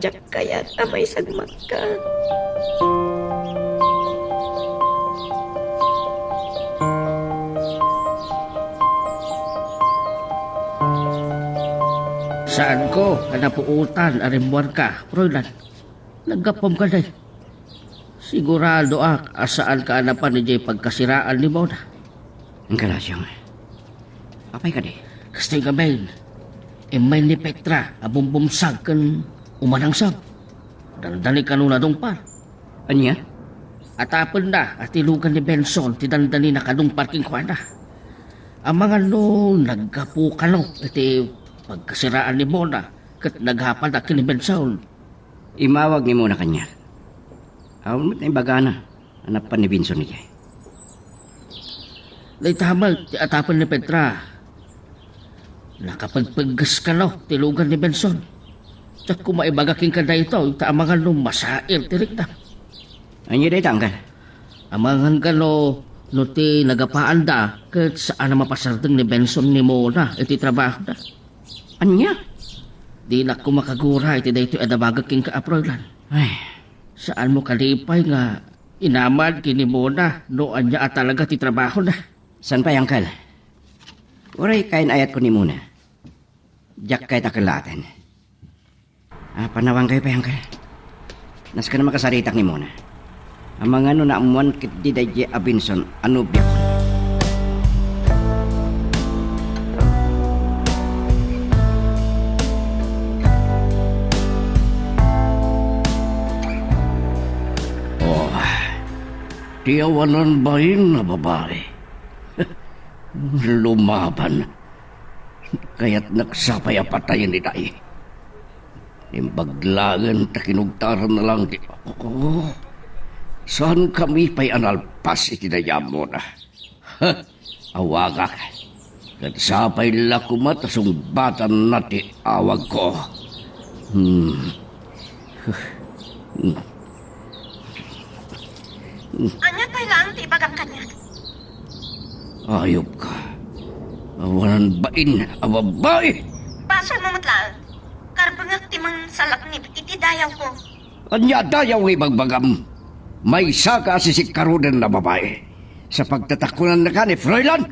Jak kaya amay sagmak ka. Saan ko? Kanapuutan, arimbuan ka, Froilan. Naggapom ka day. Sigurado asaan ka na pa ni Jay pagkasiraan ni Mona. Ang kalasyang. Apay ka di? Kasi gabayin, may ni Petra, abumbumsag kan umanangsag. Daldali ka nung nadungpar. Anya? At apon na, at ilugan ni Benson, tidandali na kanong parking kwana. Ang mga no, naggapu ka no, iti pagkasiraan ni Mona, kat naghapal na ni Benson. Imawag ni mo na kanya. Awan mo't na imbagana. Hanapan ni Benson niya. Day tamal, ti atapan ni Petra. Nakapagpaggas ka no, tilugan ni Benson. Tsak kumaibagaking ka na ito, taamangan no masair, tirik na. Anya day tanggal. Amangan ka no ti nagapaan da, kahit saan na mapasardeng ni Benson ni Mona, iti trabaho na. Anya? Di na ko makagura, iti da ito adabagaking ka-aproylan. Ay, Saan mo kalipay nga inaman kini Mona, no anya at talaga ti trabaho na. san pa yang kal? Uray kain ayat ko ni Muna. Jak kay takalatan. Panawang kayo pa yang kal. Nas ka na makasaritak ni Muna. Ang mga ano na amuan kit di dahi Benson, ano biyak ko. Tiyawanan ba yun na babae? Lumaban. Kaya't nagsapay patayin ni Day. Imbaglagan takinugtaran na lang di ako. Saan kami pa'y analpas itinayam mo na? Awagak. Nagsapay lakumat sumbatan na ti awag ko. Anya pa'y lang ti ibagam kanya. Ayop ka. Awanan bain, ababay. Basol mo matlaan. Karbangak timang salaknib iti dayaw ko. Anya dayaw ibagbagam. May saka sisikarudan na babae. Sa pagtatakunan na ka ni Froilan.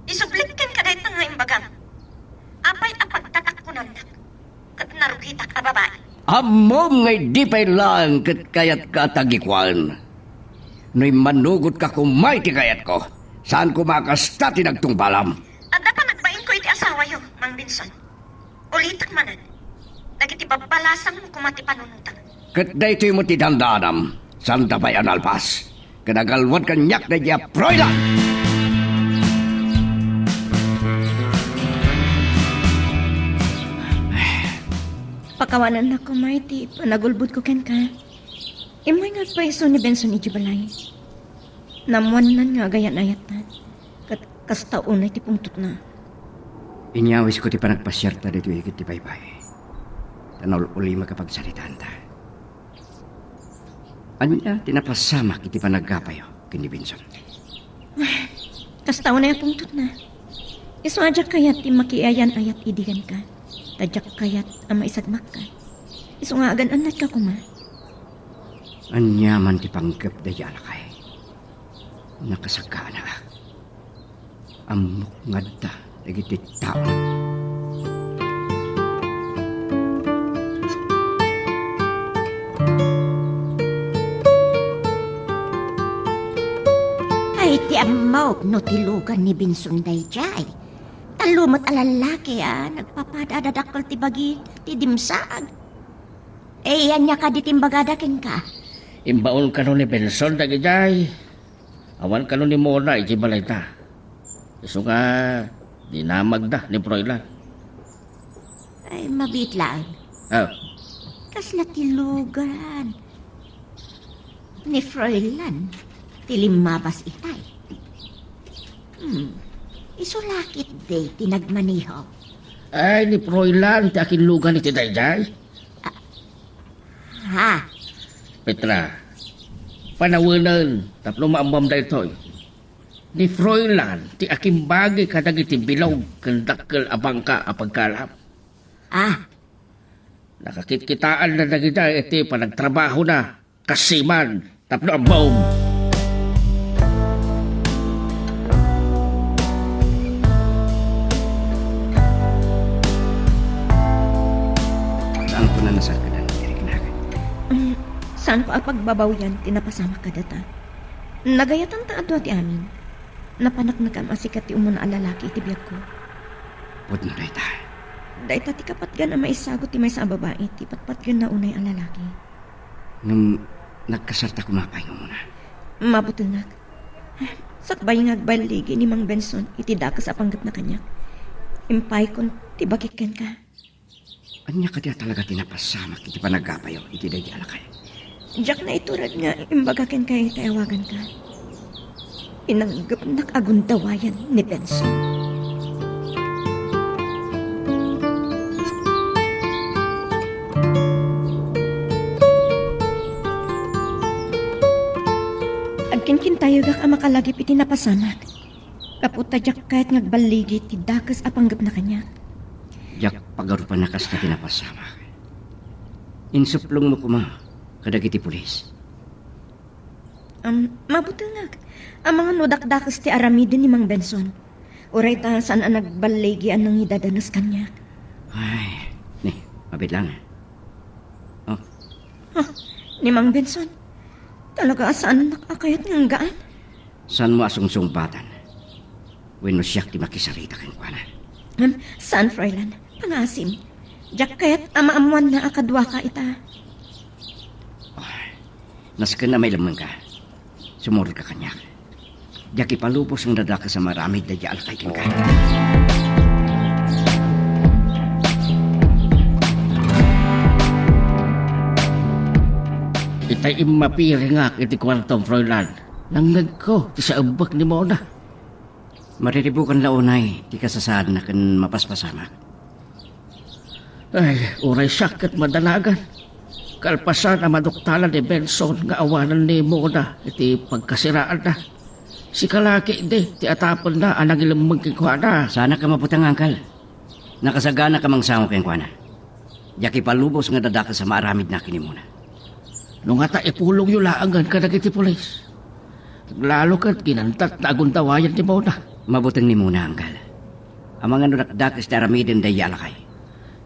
Isublikin ka dahil nga imbagam. Apay apagtatakunan na. Kat narugitak a babae. Amom ngay di pa'y lang kat kayat ka tagikwan. No'y manugot ka kumay ti kayat ko. Saan ko makasta tinagtungbalam? At dapat nagbain ko iti asawa yo, Mang Benson. Ulitak manan. Nagiti babalasang mo kumati panunutan. Kat da ito'y mo ti dandanam. Saan da pa'y analpas? Kanagalwan kanyak na diya Froilan! Pakawanan na ko, Mighty. Panagulbot ko ken ka. Imoy nga pa iso ni Benson ni Jibalay. Namuanan nga gayan ayat na. Kastaunay ti pungtot na. Inyawis ko ti panagpasyarta dito ikit ti baybay. Tanol uli makapagsalitaan ta. Anya tinapasama kiti panagkapayo kini Benson. Kastaunay ang pungtot na. Iso adyak kayat ti makiayan ayat idigan ka. Tadyak kayat ang maisagmak ka. Iso nga agan anat ka kuma. Anya man ti panggap da yalakay. Nakasaka na. Amok ngadda dagiti tao. Ay, ti amaw no tilugan ni Benson dayjay. Talumot alalaki nagpapadadadakol ti bagi ti dimsaag. Yan niya ka di timbagadakin ka. Imbaon ka no ni Benson dagijay. Awan ka no ni Mona iti balay ta. Iso nga dinamag da ni Froilan. Ay, mabit lang. Oh, Kasla tilugan. Ni Froilan. Tilimabas itay. Isulakit day tinagmaniho. ay ni Froilan ti akin lugan iti dayjay. Ha? Petra, panawanan tapno maambam da ito'y. Ni Froilan ti akin bagay kadag iti bilog kandakkel abang ka apagkalap. Nakakitkitaan na nagida iti panagtrabaho na kasiman tapno ambam. Saan ko na nasagkadan diri kinagan. Saan ko ang pagbabaw yan, tinapasama ka data. Nagayatan ta adwa ti amin. Napanak na kam asikat ti umuna ang lalaki iti biyag ko. Pud na day ta. Dahil ti kapatgan ang maisagot ti may sa babae, ti patpatgan na unay ang lalaki. Nung nagkasarta kumapay nga muna. Mabutungag. Sakbay nga agbaligi ni Mang Benson, iti dakas apanggap na kanya. Impay kon, ti bakiken ka. Anya ka diya talaga tinapasama kiti panagapayo iti day alakay. Jack na iturad nga, imbagakin kay tayawagan ka. Pinanggap nakagundawayan ni Benson. Agkinkin tayo gak ang makalagip iti napasamak. Kaputa Jack kahit ngagbaligi ti dakas apanggap na kanya. Jak pagarupan na kas na pinapasama. Insuplong mo kuma, kadagiti pulis. Mabuti nga. Ang mga nodakdakas ti aramidin ni Mang Benson. Uray ta saan ang nagbaligian ng idadanas kanya. Ay, mabit lang. Oh, Ni Mang Benson. Talaga saan nakakayat ng gaan? saan mo asungsungbatan? Wenno siyak ti makisarita ken kuana. Saan, Froilan? Pangasim. Jack kayat amaamuan na akadwa ka ita. Nasken na may lamang ka. Sumurot ka kanya. Jak ipalupos ang dadaka sa maramid na dial kay ken ka. Itay imapiringak iti kwartong Froilan. Nanggag ko, ti sa abak ni Mona. Mariribukan launay, di kasasad na kan mapaspasama. Ay, uray sakit madalagan. Kalpasan ang maduktalan ni Benson nga awanan ni Mona iti pagkasiraan na. Si kalaki di, ti atapon na anang ilamang kikuha na. Sana ka maputang angkal. Nakasagana ka mang samo ken kuana. Jak ipalubos nga dadaka sa maramid na kinimuna. Nung ata ipulong yung laangan ka nagiti pulis. Lalo ka't ginantat na aguntawayan ni Mona. Mabutang ni muna angkal. Ang mga nunakdakas na aramidin day alakay.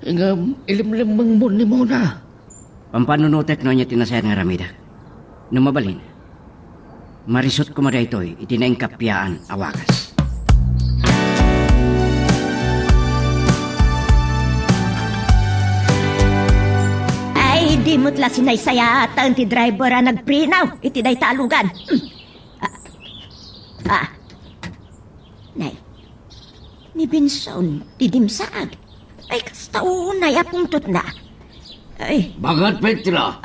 Ingam ilimlimang mo ni Mona. Pampanunutek no niya tinasayat nga ramida. Nung mabalin, marisot ko mada ito'y itinaing kapyaan awakas. Ay, di mo't la sinaysaya ata ti driver nagprinaw. Iti day talugan. Nay, ni Benson, ti dimsaag. Ay, kastao na yapungtot na. Ay, Bagat Petra,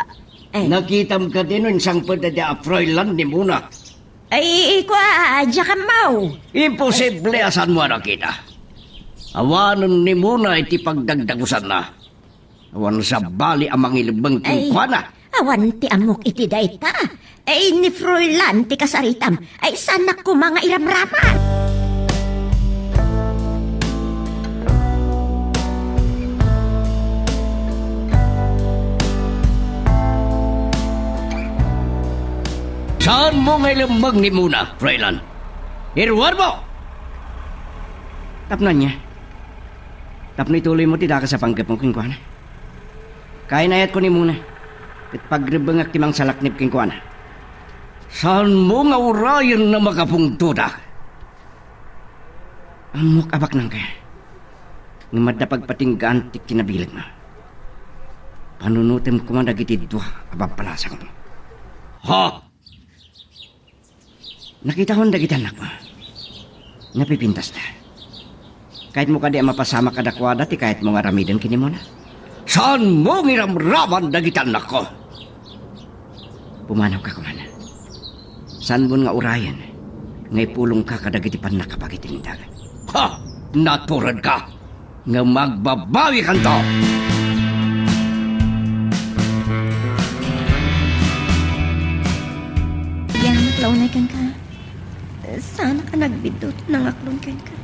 ay, nakitam ka din ng isang padada Froilan ni Muna. ay, kwa, diya ka mau. Imposible asan mo nakita. Awanan ni Muna iti pagdagdagusan na. Awan sa bali ang mangilibang Ay. kingkwana. Awan ti amok iti dayta. Ay, ni Froilan ti kasaritam. Ay, sanak ko mga iramraman. Saan mo ngilibang ni Muna, Froilan? Irwan mo! Tapnan niya. Tapno ituloy mo tidaka sa panggap mo kingkuana. Kaya nayat ko ni muna. At pagribang aktimang salaknip kingkuana. Saan mo nga urayan na makapungtuda? Amok abak nang kaya. Ngamad na pagpatinggaan ti kinabilig mo. Panunutim ko man dagiti dito abapalasang mo. Ha? Nakita ko ang dagiti anak mo. Napipintas na. Kahit mo ka di mapasama kadakwada ti kahit mo nga ramidan kini mo na. Saan mo ngiramraman dagitan nako? Pumanaw ka kumana. Saan mo nga urayan? Ngay pulong ka kadagiti pan nakapagiti ni dagat. Ha? Naturad ka? Nga magbabawi kanto? Yan, matlaunay kan ka. Sana ka nagbidot ng aklon kan ka.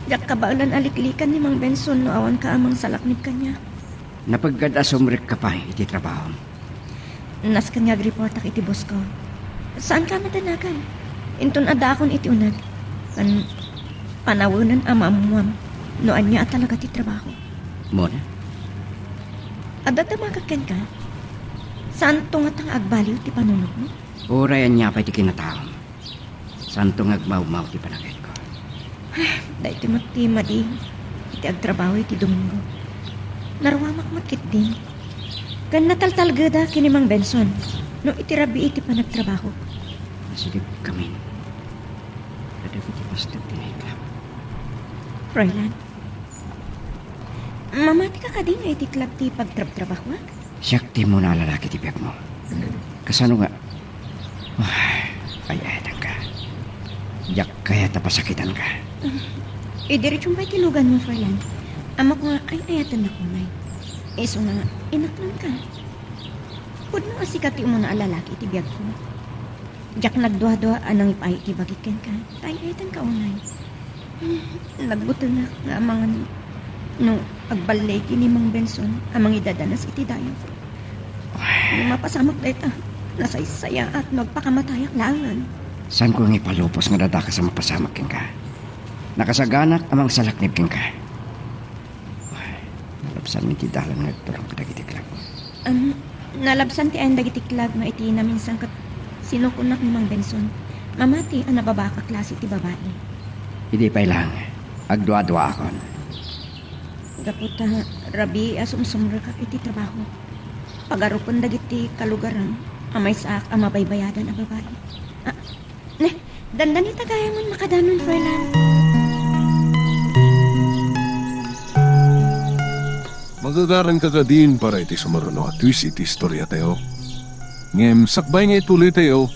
Yak kabaulan aliklikan ni Mang Benson no awan ka amang salaknip kanya. Napagkada sumrik ka pa iti trabaho. Nas kanya report ak iti boss ko. Saan ka matanagan? Inton adakon iti unag. Kan panawunan amamuam. No anya talaga ti trabaho. Mo na? Adata makaken ka. Saan to nga tang agbaliw ti panunod mo? Urayan niya pa iti kinataon. Santo ngagmaw-maw ti panagay ko. Dahil ti matima di. Iti agtrabaho iti Domingo. Narwamak matkit din. Kan nataltalgada kini Mang Benson. No iti rabi iti panagtrabaho. Masigit kami. Kada iti pastor tinayklam. Froilan. Mamati ka din iti klap ti pagtrabaho. Siyak ti mo na lalaki ti biyak mo. Kasano nga? Ay, ka. Yak kaya tapasakitan ka. Diretsong ba'y tilugan mo, Froilan? Amo ko nga, ay ayatan na kunay. Iso nga, inaklan ka. Pud na asikati mo na alalaki, iti biyag ko. Jak nagduha-duha anang ipay iti bagikan ka. Tay ayatan ka unay. Nagbuto na nga mga no agbalay kini Mang Benson amang idadanas iti dayo. Nung mapasamak dayta, nasaysaya at magpakamatayak langan. San ko nga ipalupos nga dadaka sa mapasamak king ka? Nakasaganak amang salaknib king ka. Nalapsan mi ti dalan nga turong kadagitiklak. Nalabsan ti ayan dagitiklab nga iti na minsan kat sinukunak ni Mang Benson. Mamati ang nababaka klase ti babae. Hindi pa ilang. Agdwa-dwa akon. Gaputa, rabi asumsumra ka iti trabaho. Pagarupon dagiti kalugaran, amay saak ang mabaybayadan ang babae. Dandan ita gaya mo makadanon, Froilan. Magagaran ka din para iti sumaruno at twist iti istorya tayo. Ngem, sakbay nga ituloy tayo,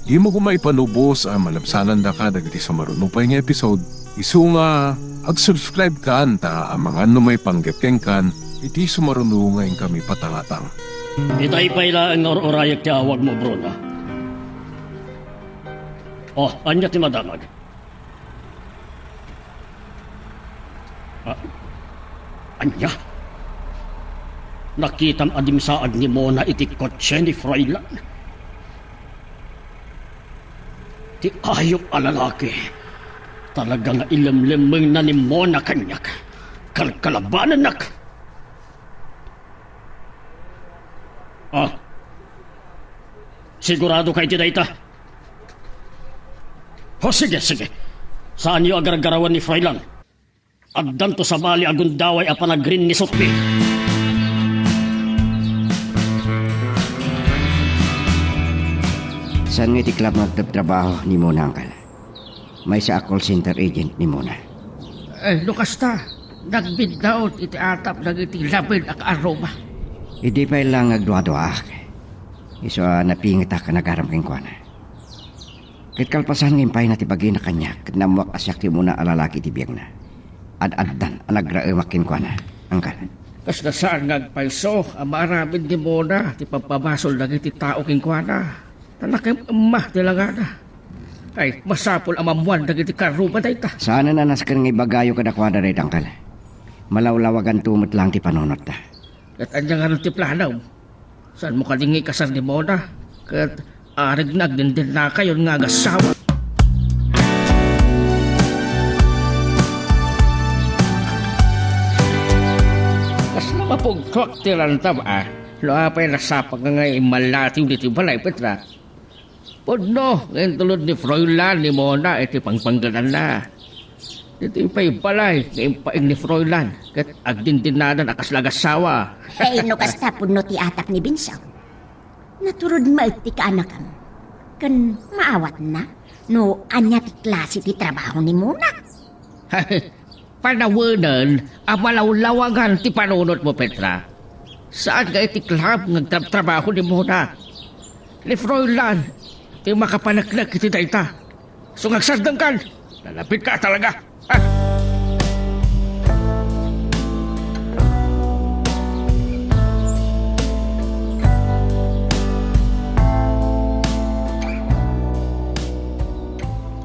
di mo kumaipanubos ang malabsanan da ka dagiti sumaruno pa nga episode. Isu nga, ag-subscribe ka anta ang mga may panggapkeng kan, iti sumaruno ngayon kami patangatang. Itay pa ila ang orayak ti awag mo, Bruna. Oh, anya ti madamag. Anya? Nakitam adimsaag ni Mona iti kotse ni Froilan. Ti ayop a lalaki. Talaga nga ilimlimeng na ni Mona kanyak. Kalkalabanan nak. Sigurado kay ti dayta? Sige. Saan niyo agar-garawan ni Froilan? Agdan to sa bali agundaway a panagrin ni Sophie. Saan nga iti club magtrabaho ni Mona Angkal? May sa call center agent ni Mona. Lukas ta, nagbiddaot iti atap ng iti labid ak aroma. Hindi pa ilang agdwa-dwa. Iso napingit ka nagaram king kuana. Kit kalpasan ng impay na tibagi na kanya, kat namuak asyak ti Mona alalaki ti biyag na. Ad-addan ang nagraumak king kuana. Angkal. Kas na saan nagpaiso, ang maraming di Mona, ti pagpabasol ng iti tao king kuana. Tanakim emah tilangana. Ay, masapol ang mamuan ng iti karuba dayta. Sana na naskan nga ibagayo kadakwada rin angkal. Malawlawagan tumot lang ti panunot ta. Kat anya nga ti planaw. Saan mo kalingi kasar ni Mona? Kat arig nagdindin na kayo nga gasawa. Kas na mapugtwak ti lantam Loa pa yung nasapag nga malatiw dito balay Petra. Podno, ngayon tulad ni Froilan ni Mona, iti pangpanggalan na. Dito yung balay, ngayon paing ni Froilan, kat agdindinanan akas lagasawa. Ay, no kasta puno ti atap ni Binsaw. Naturod maiti ka anakam. Kan maawat na, no anya ti klase ti trabaho ni Mona. Panawanan, ang malawlawagan ti panunot mo, Petra. Saan ka iti club ng trabaho ni Mona? Ni Froilan, ti makapanaknak iti dayta. So ngagsardang kan, lalapit ka talaga.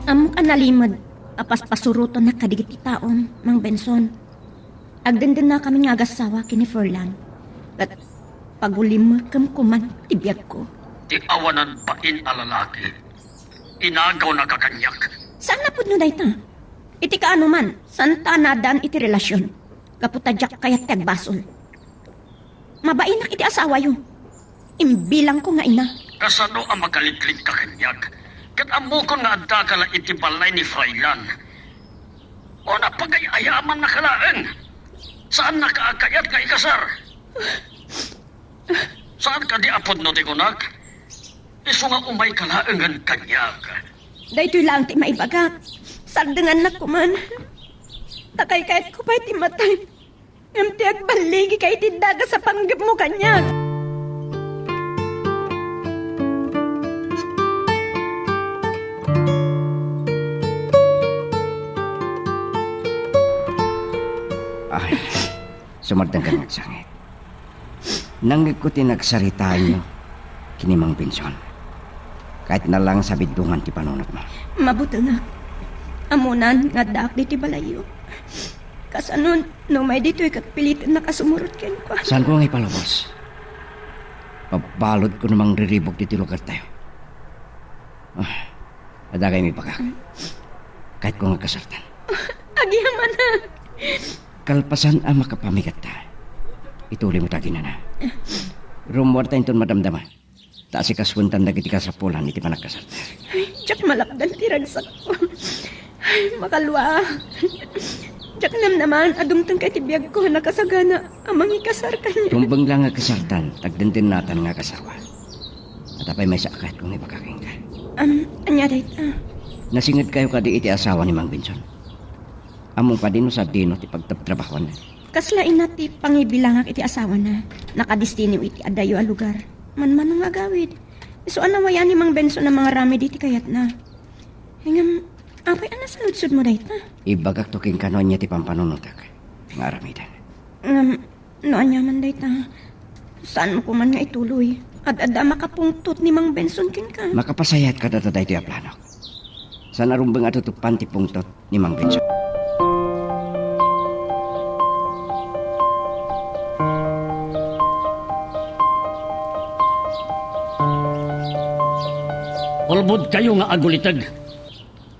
Amok analimod, apaspasuruto na kadigiti taon, Mang Benson. Agdindin na kami nga agasawa kini Froilan. At pagulim kam kuman tibiyag ko. Ti awanan pa in alalaki. Inagaw na kakanyak. Saan na pud no dayta? Iti kaano man, santa nadan iti relasyon. Kaputadyak kayat tagbasol. Mabainak iti asawa yo. Imbilang ko nga ina. Kasano ang magalitlit kakanyak? Kat amo ko nga adda kala iti balay ni Froilan. O napagayayaman na kalaan. Saan nakaakayat ka ikasar? Saan ka di apod no ti kunak? Iso nga umay kalaangan kanyak. Daytoy lang ti maibaga. Sardengan na kuman. Takay kahit ko pa'y ti matay. Ang ti agbaligi kay ti daga sa panggap mo kanyag. Sumardang ka nagsangit. Nanggit ko tinagsaritaan nyo, kinimang Benson. Kahit na lang sa bidungan ti panunot mo. Mabuti nga. Amunan nga daak di ti balayo. Kasanon, no may dito ikatpilitin na kasumurot ken ko. Saan ko nga ipalabas? Pabalod ko namang riribog dito lugar tayo. Adagay may baka. Kahit ko nga kasartan. Agyaman na. Kalpasan ang makapamigat ta. Ituloy mo tagi na na. Rumor tayo itong madamdama. Taas ikaswuntan na kiti kasapulan iti panagkasartan. Ay, Jack malapdan tiragsak ko. Ay, makalwa. Jack naman, adumtang kay tibiyag ko nakasagana amang ikasar kanya. Tumbang lang nga kasartan, tagdintin natan nga kasawa. At apay may sakat kung ipakaking ka. Anya dayta. Nasingid kayo kadi iti asawa ni Mang Benson. Among pa din sa dino ti pagtabtrabahoan na. Kaslain na ti pangibilangak iti asawa na. Nakadistino iti adayo a lugar. Man nga gawid. So anawayan ni Mang Benson na mga rami diti kayat na. Hingam, apay ana sa lutsud mo dayta. Ibagak to king kanon niya ti pampanunutak. Nga aramidan. No anya man dayta. Saan mo ko man nga ituloy? At ada makapungtot ni Mang Benson kin ka. Makapasayat ka data dahi ti aplanok. Sa narumbang atutupan ti pungtot ni Mang Benson. Ulbod kayo nga agulitag.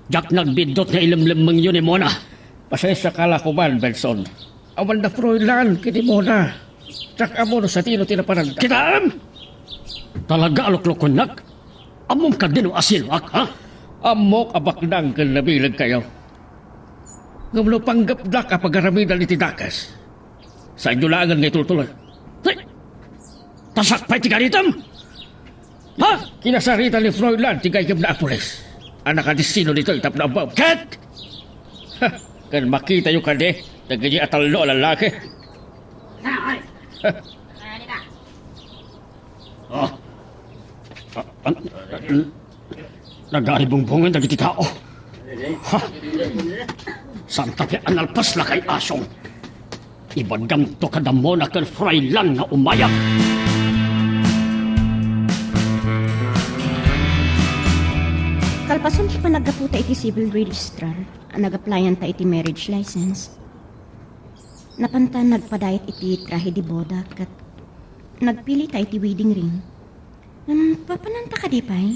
Jak nagbidot nga ilimlimang yun ni Mona. Pasensya ka la kuman, Benson. Awan na Froilan, kini mo na. Tsak amo no sa tino tinaparanda. Kitaan! Talaga aluklokon nak? Among ka din o asilwak, ha? Amok abaknang kan nabilag kayo. Ngamlo panggap da ka pagaramidan iti dakas. Sa inyo laangan nga itultulan. Hey! Tasak pa'y tigaritam! Ha? Kinasarita ni Froilan, tigayam na apulis. Anak adisino nito itap na abaw. Kat! Kan makita yung kade, nagganyi atallo lalaki. Oh. Nagaribungbungan na giti tao. Ha? Santa pi analpas la kay asong. Ibagam to kadamo na kan Froilan nga umayak. Kalpasan ti panagaputa iti civil registrar, nag-applyan ta iti marriage license. Napantan nagpadayat iti trahe di boda kat nagpili ta iti wedding ring. Papananta ka di pa'y?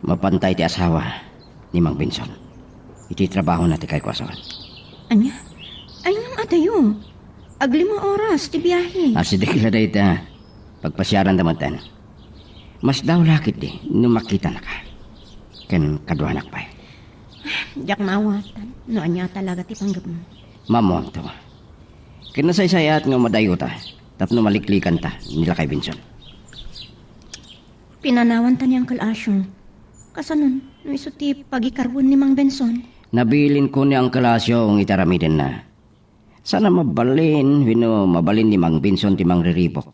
Mapantay ti asawa ni Mang Benson. Iti trabaho na ti kay kwasawan. Anya? Ay ngam atayo. Aglima oras ti biyahe. Asidik na dahi ta. Pagpasyaran damantan. Mas daw lakit di, nung makita na ka. Ken kadwanak pa. Diyak maawatan. No anya talaga ti panggap mo. Mamon to. Kinasaysayat nga madayo ta. Tapno maliklikan ta nila kay Benson. Pinanawan ta niyang kalasyong. Kasanon, no iso ti pagikarwon ni Mang Benson. Nabilin ko ni ang kalasyo ang itaramiden na. Sana mabalin, mabalin ni Mang Benson ti Mang Riribok.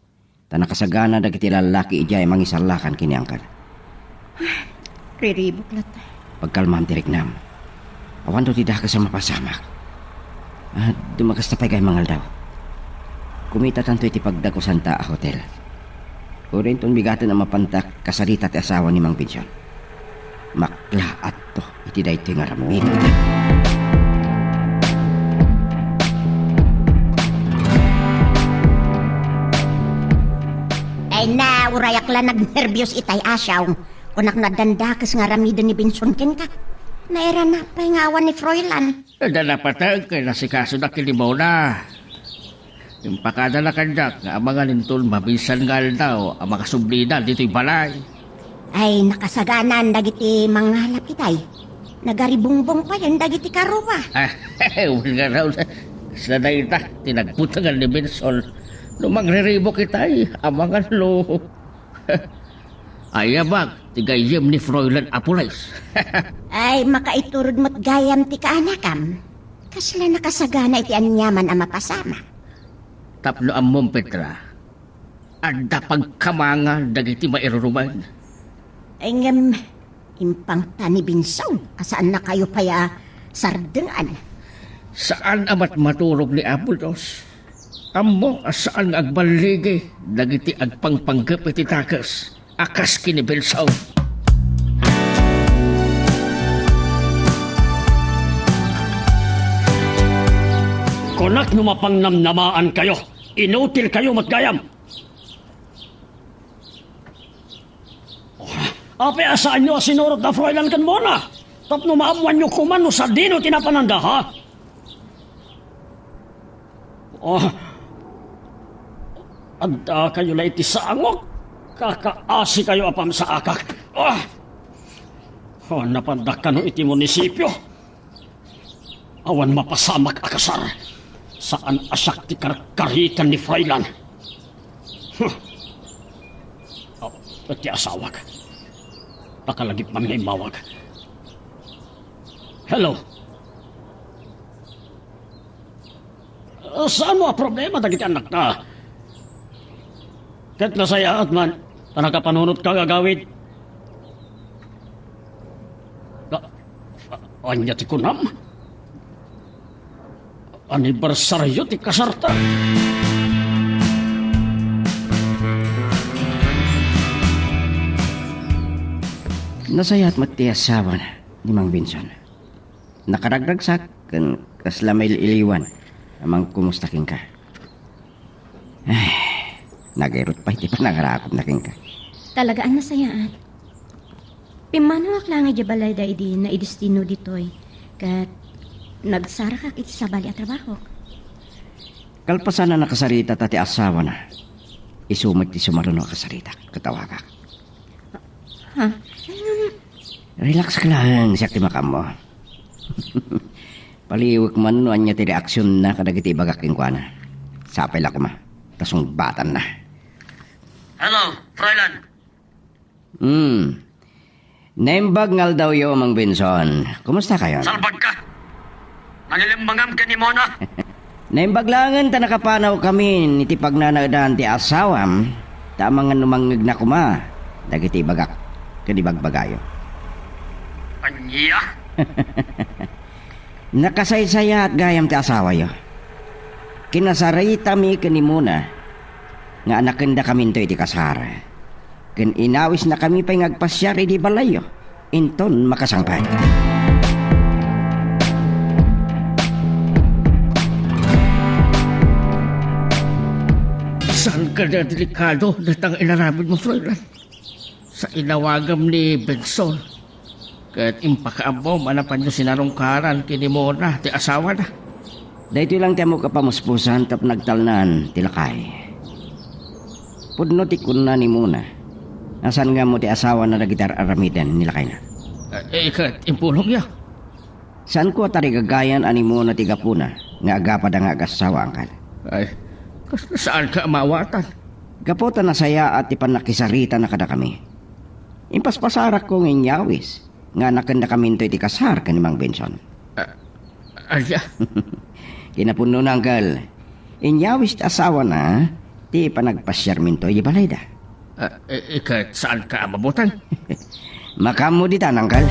Ta nakasagana dagiti lalaki ijay mangisalakan kini angkad. Riribok lat. Pagkalmam ti Rignam. Awan to ti daka sa mapasamak. At dumakas na kay mangal daw. Kumita tanto iti pagdakusan ta a hotel. Kurin ton bigatan ang mapantak kasarita ti asawa ni Mang Benson. Maklaat to iti dayto nga ramid. Ay na, urayak la nagnervyos itay asyaw. Kunak na dandakas nga ramidan ni Benson ken ka. Naira na pa'y ngawan ni Froilan. Dalapatag kay nasikaso na kinibaw na. Yung pakadala kandak nga ang mga nintol mabisan ngal daw ang mga sublidan dito'y balay. Ay nakasaganan dagiti mga lapitay. Nagaribungbong pa yan dagiti karuwa. Huwag nga raw sa dayta, tinagputangan ni Benson. Lumang riribok itay, ang mga lo. Ayabag, tigayim ni Froilan Apulais. Ay makaiturod mo't gayam ti kaanakam. Kasla nakasagana iti anyaman ang mapasama. Tapno ang mong Petra. Adda pagkamanga dagiti mairuruman. Ay ngam, impang tani Benson. Asaan na kayo paya sardengan? Saan amat maturog ni Apulos? Amo asaan nga agbaligi, dagiti agpangpanggap iti takas, akas kini Benson. Kunak numapang namnamaan kayo. Inutil kayo matgayam. Ape asaan nyo sinurot na Froilan kan muna. Tapno maamuan nyo kuman no sa dino tinapananda ha. Anda kayo la iti saangok. Kakaasi kayo apam sa akak. Napandak ka no iti munisipyo. Awan mapasamak akasar. Saan asak ti karkaritan ni Froilan. Pati asawag. Pakalagip mamay mawag. Hello. Saan mo ang problema dagiti anak na? Kat nasayaat man, panakapanunot ka gagawid. Anya ti kunam? Anibersaryo ti kasarta. Nasayat mati asawa ni Mang Benson. Nakaragdagsak kan kaslamay iliwan amang kumustakin ka. Ay, nagairot pa iti panangarakot na king ka. Talagaan nasayaan. Pimanawak lang nga balay da idi na idestino ditoy. Kat nagsara ka iti sa bali at trabaho. Kalpasan na nakasarita tati asawa na. Isumag ti sumaruno kasarita. Katawagak. Ha? Relax ka lang, siya timakam mo. Paliwag man no anya ti reaksyon na kadagiti bagaking kwa na. Sapay lang ma. Tasong batan na. Hello, Froilan. Naimbag ngal daw yo, Mang Benson. Kumusta kayo? Salbag ka. Nangilimbangam ka ni Mona. Naimbag langan ta nakapanaw kami niti pagnanagdaan ti asawam. Tamang numangig na kuma. Dagiti bagak. Kadibagbagayo. Anya? Nakasaysaya at gayam ti asawa yo. Kinasarita mi kanimuna nga anakenda kami to iti kasar. Ken inawis na kami pa'y ngagpasyar iti balayo. Inton makasangpad. Saan ka na delikado natang inarabid mo, Froilan? Sa inawagam ni Benson. Kahit impakaam mo, manapan nyo sinarungkaran kini Mona, ti asawa na. Dahito lang tiyan mo kapamuspusan tap nagtalnan tilakay. Pudno ti kun na ni Muna. Asan nga mo ti asawa na nagitar aramidan nilakay na. Kahit impulong niya. Saan ko tari gagayan ani Muna ti gapuna nga agapa da nga agasawa angkal. Ay, kasi saan ka amawatan? Gapota na saya at ipanakisarita na kada kami. Impaspasarak ko ng inyawis nga nakanda kami ito iti kasar ka ni Mang Benson. Alya, Kinapuno na angkal. Inyawis ti asawa na ti panagpasyar minto iti balay da. kahit saan ka amabutan? Makamo di tanangkal.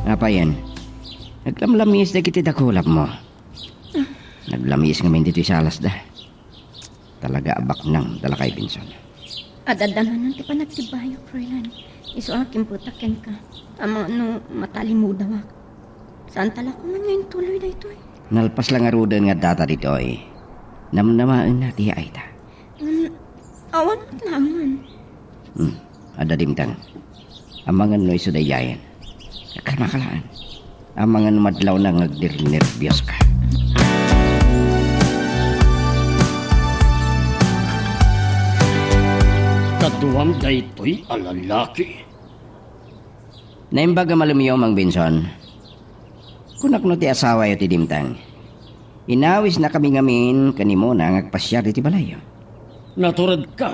Apa yan? Naglamlamis na kiti dakulap mo. Naglamis ngamin dito sa alas da. Talaga abak nang dala kay Benson. Adadaman ti panagtibayo, Froilan. Iso aking putaken ka. Ama no matalimudawak. Saan tala ko man ngayon tuloy na ito eh. Nalpas lang arudan nga data dito eh. Namnamaan na tiya ay ta. Awan at langan. Ada dimtang. Amangan no iso dayayan. Karmakalaan. Amangan madlaw na ngagdir-nervyos ka. Kaduwang daytoy alalaki. Naimbaga malumiyo, Mang Benson. Kunak no ti asawa yo ti dimtang. Inawis na kami ngamin kanimo na ngagpasyar iti balayo. Naturad ka.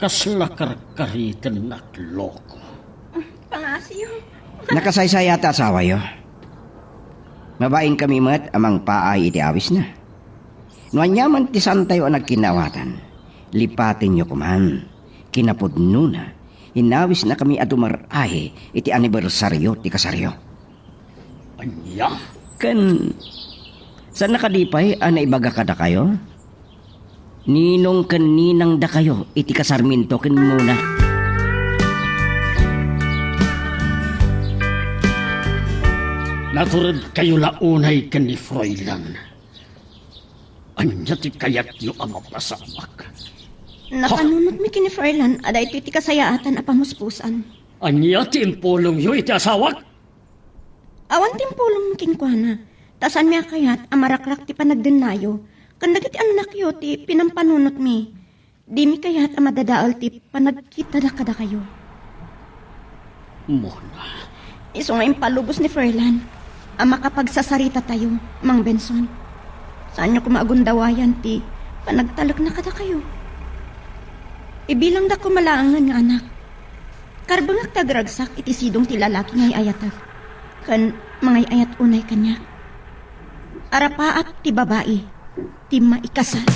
Kaslakarkaritan at loko. Pangasiyo. Nakasaysay ata asawa yo. Mabaing kami mat amang paay iti awis na. Nuanyaman ti santayo ang nagkinawatan. Lipatin nyo kuman. Kinapudno na. Hinawis na kami adumarahe iti anibersaryo ti kasaryo. Anya? Kan, saan nakadipay ibaga kada kayo? Ninong kaninang da kayo iti kasarminto kin muna. Naturad kayo launay kan ni Froilan. Anya ti kayat yu amapasamak. Napanunot mi kini Froilan, aday iti kasayaatan a pamuspusan. Anya ti impulong yu iti asawak. Awan timpulong kinkwana. Tasan mi kayat amarakrak ti panagdenayo. Kan dagiti anak yo ti pinampanunot mi. Di mi kayat amadadaol ti panagkita da kada kayo. Mona. Iso nga impalubos ni Froilan. Ang makapagsasarita tayo, Mang Benson. Saan nyo kumagundawayan ti panagtalag na kada kayo? Ibilang da kumalaangan nga anak. Karbangak tagragsak iti sidong ti lalaki ngay ayatag. Kan mga ayat unay kanya. Arapaap ti babae, ti maikasal.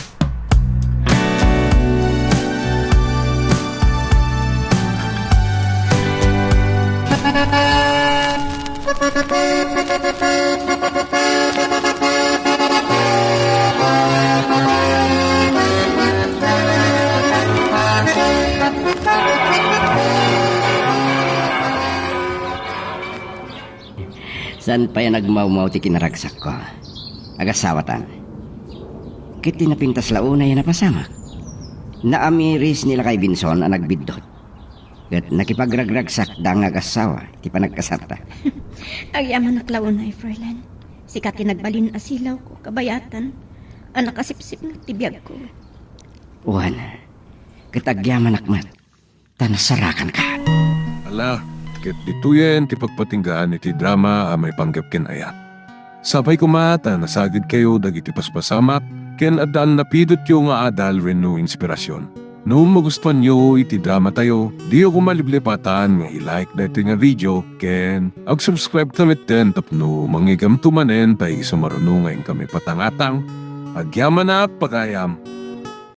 Saan pa yan nagmaumaw ti kinaragsak ko? Agasawatan. Kiti napintas launa yan napasamak. Naamiris nila kay Binson ang nagbidot. Kat nakipagragragsak da nga agasawa ti panagkasarta. Agyaman naklaunay, Froilan. Sikat tinagbalin asilaw ko, kabayatan. Ang nakasipsip ng tibiyag ko. Uwan, katagyaman akmat, tanasarakan ka. Ala, ket dituyen ti pagpatinggaan iti drama a may panggap ken ayat. Sabay kumata nasagid kayo dagiti paspasamak ken addaan napidot yo nga adal renno inspirasyon. No magustuhan nyo iti drama tayo, di ako maliblipatan nga i-like na ito nga video ken ag-subscribe kami ten tapno mangigam tumanen tayo sumarunungan kami patangatang agyaman na pagayam.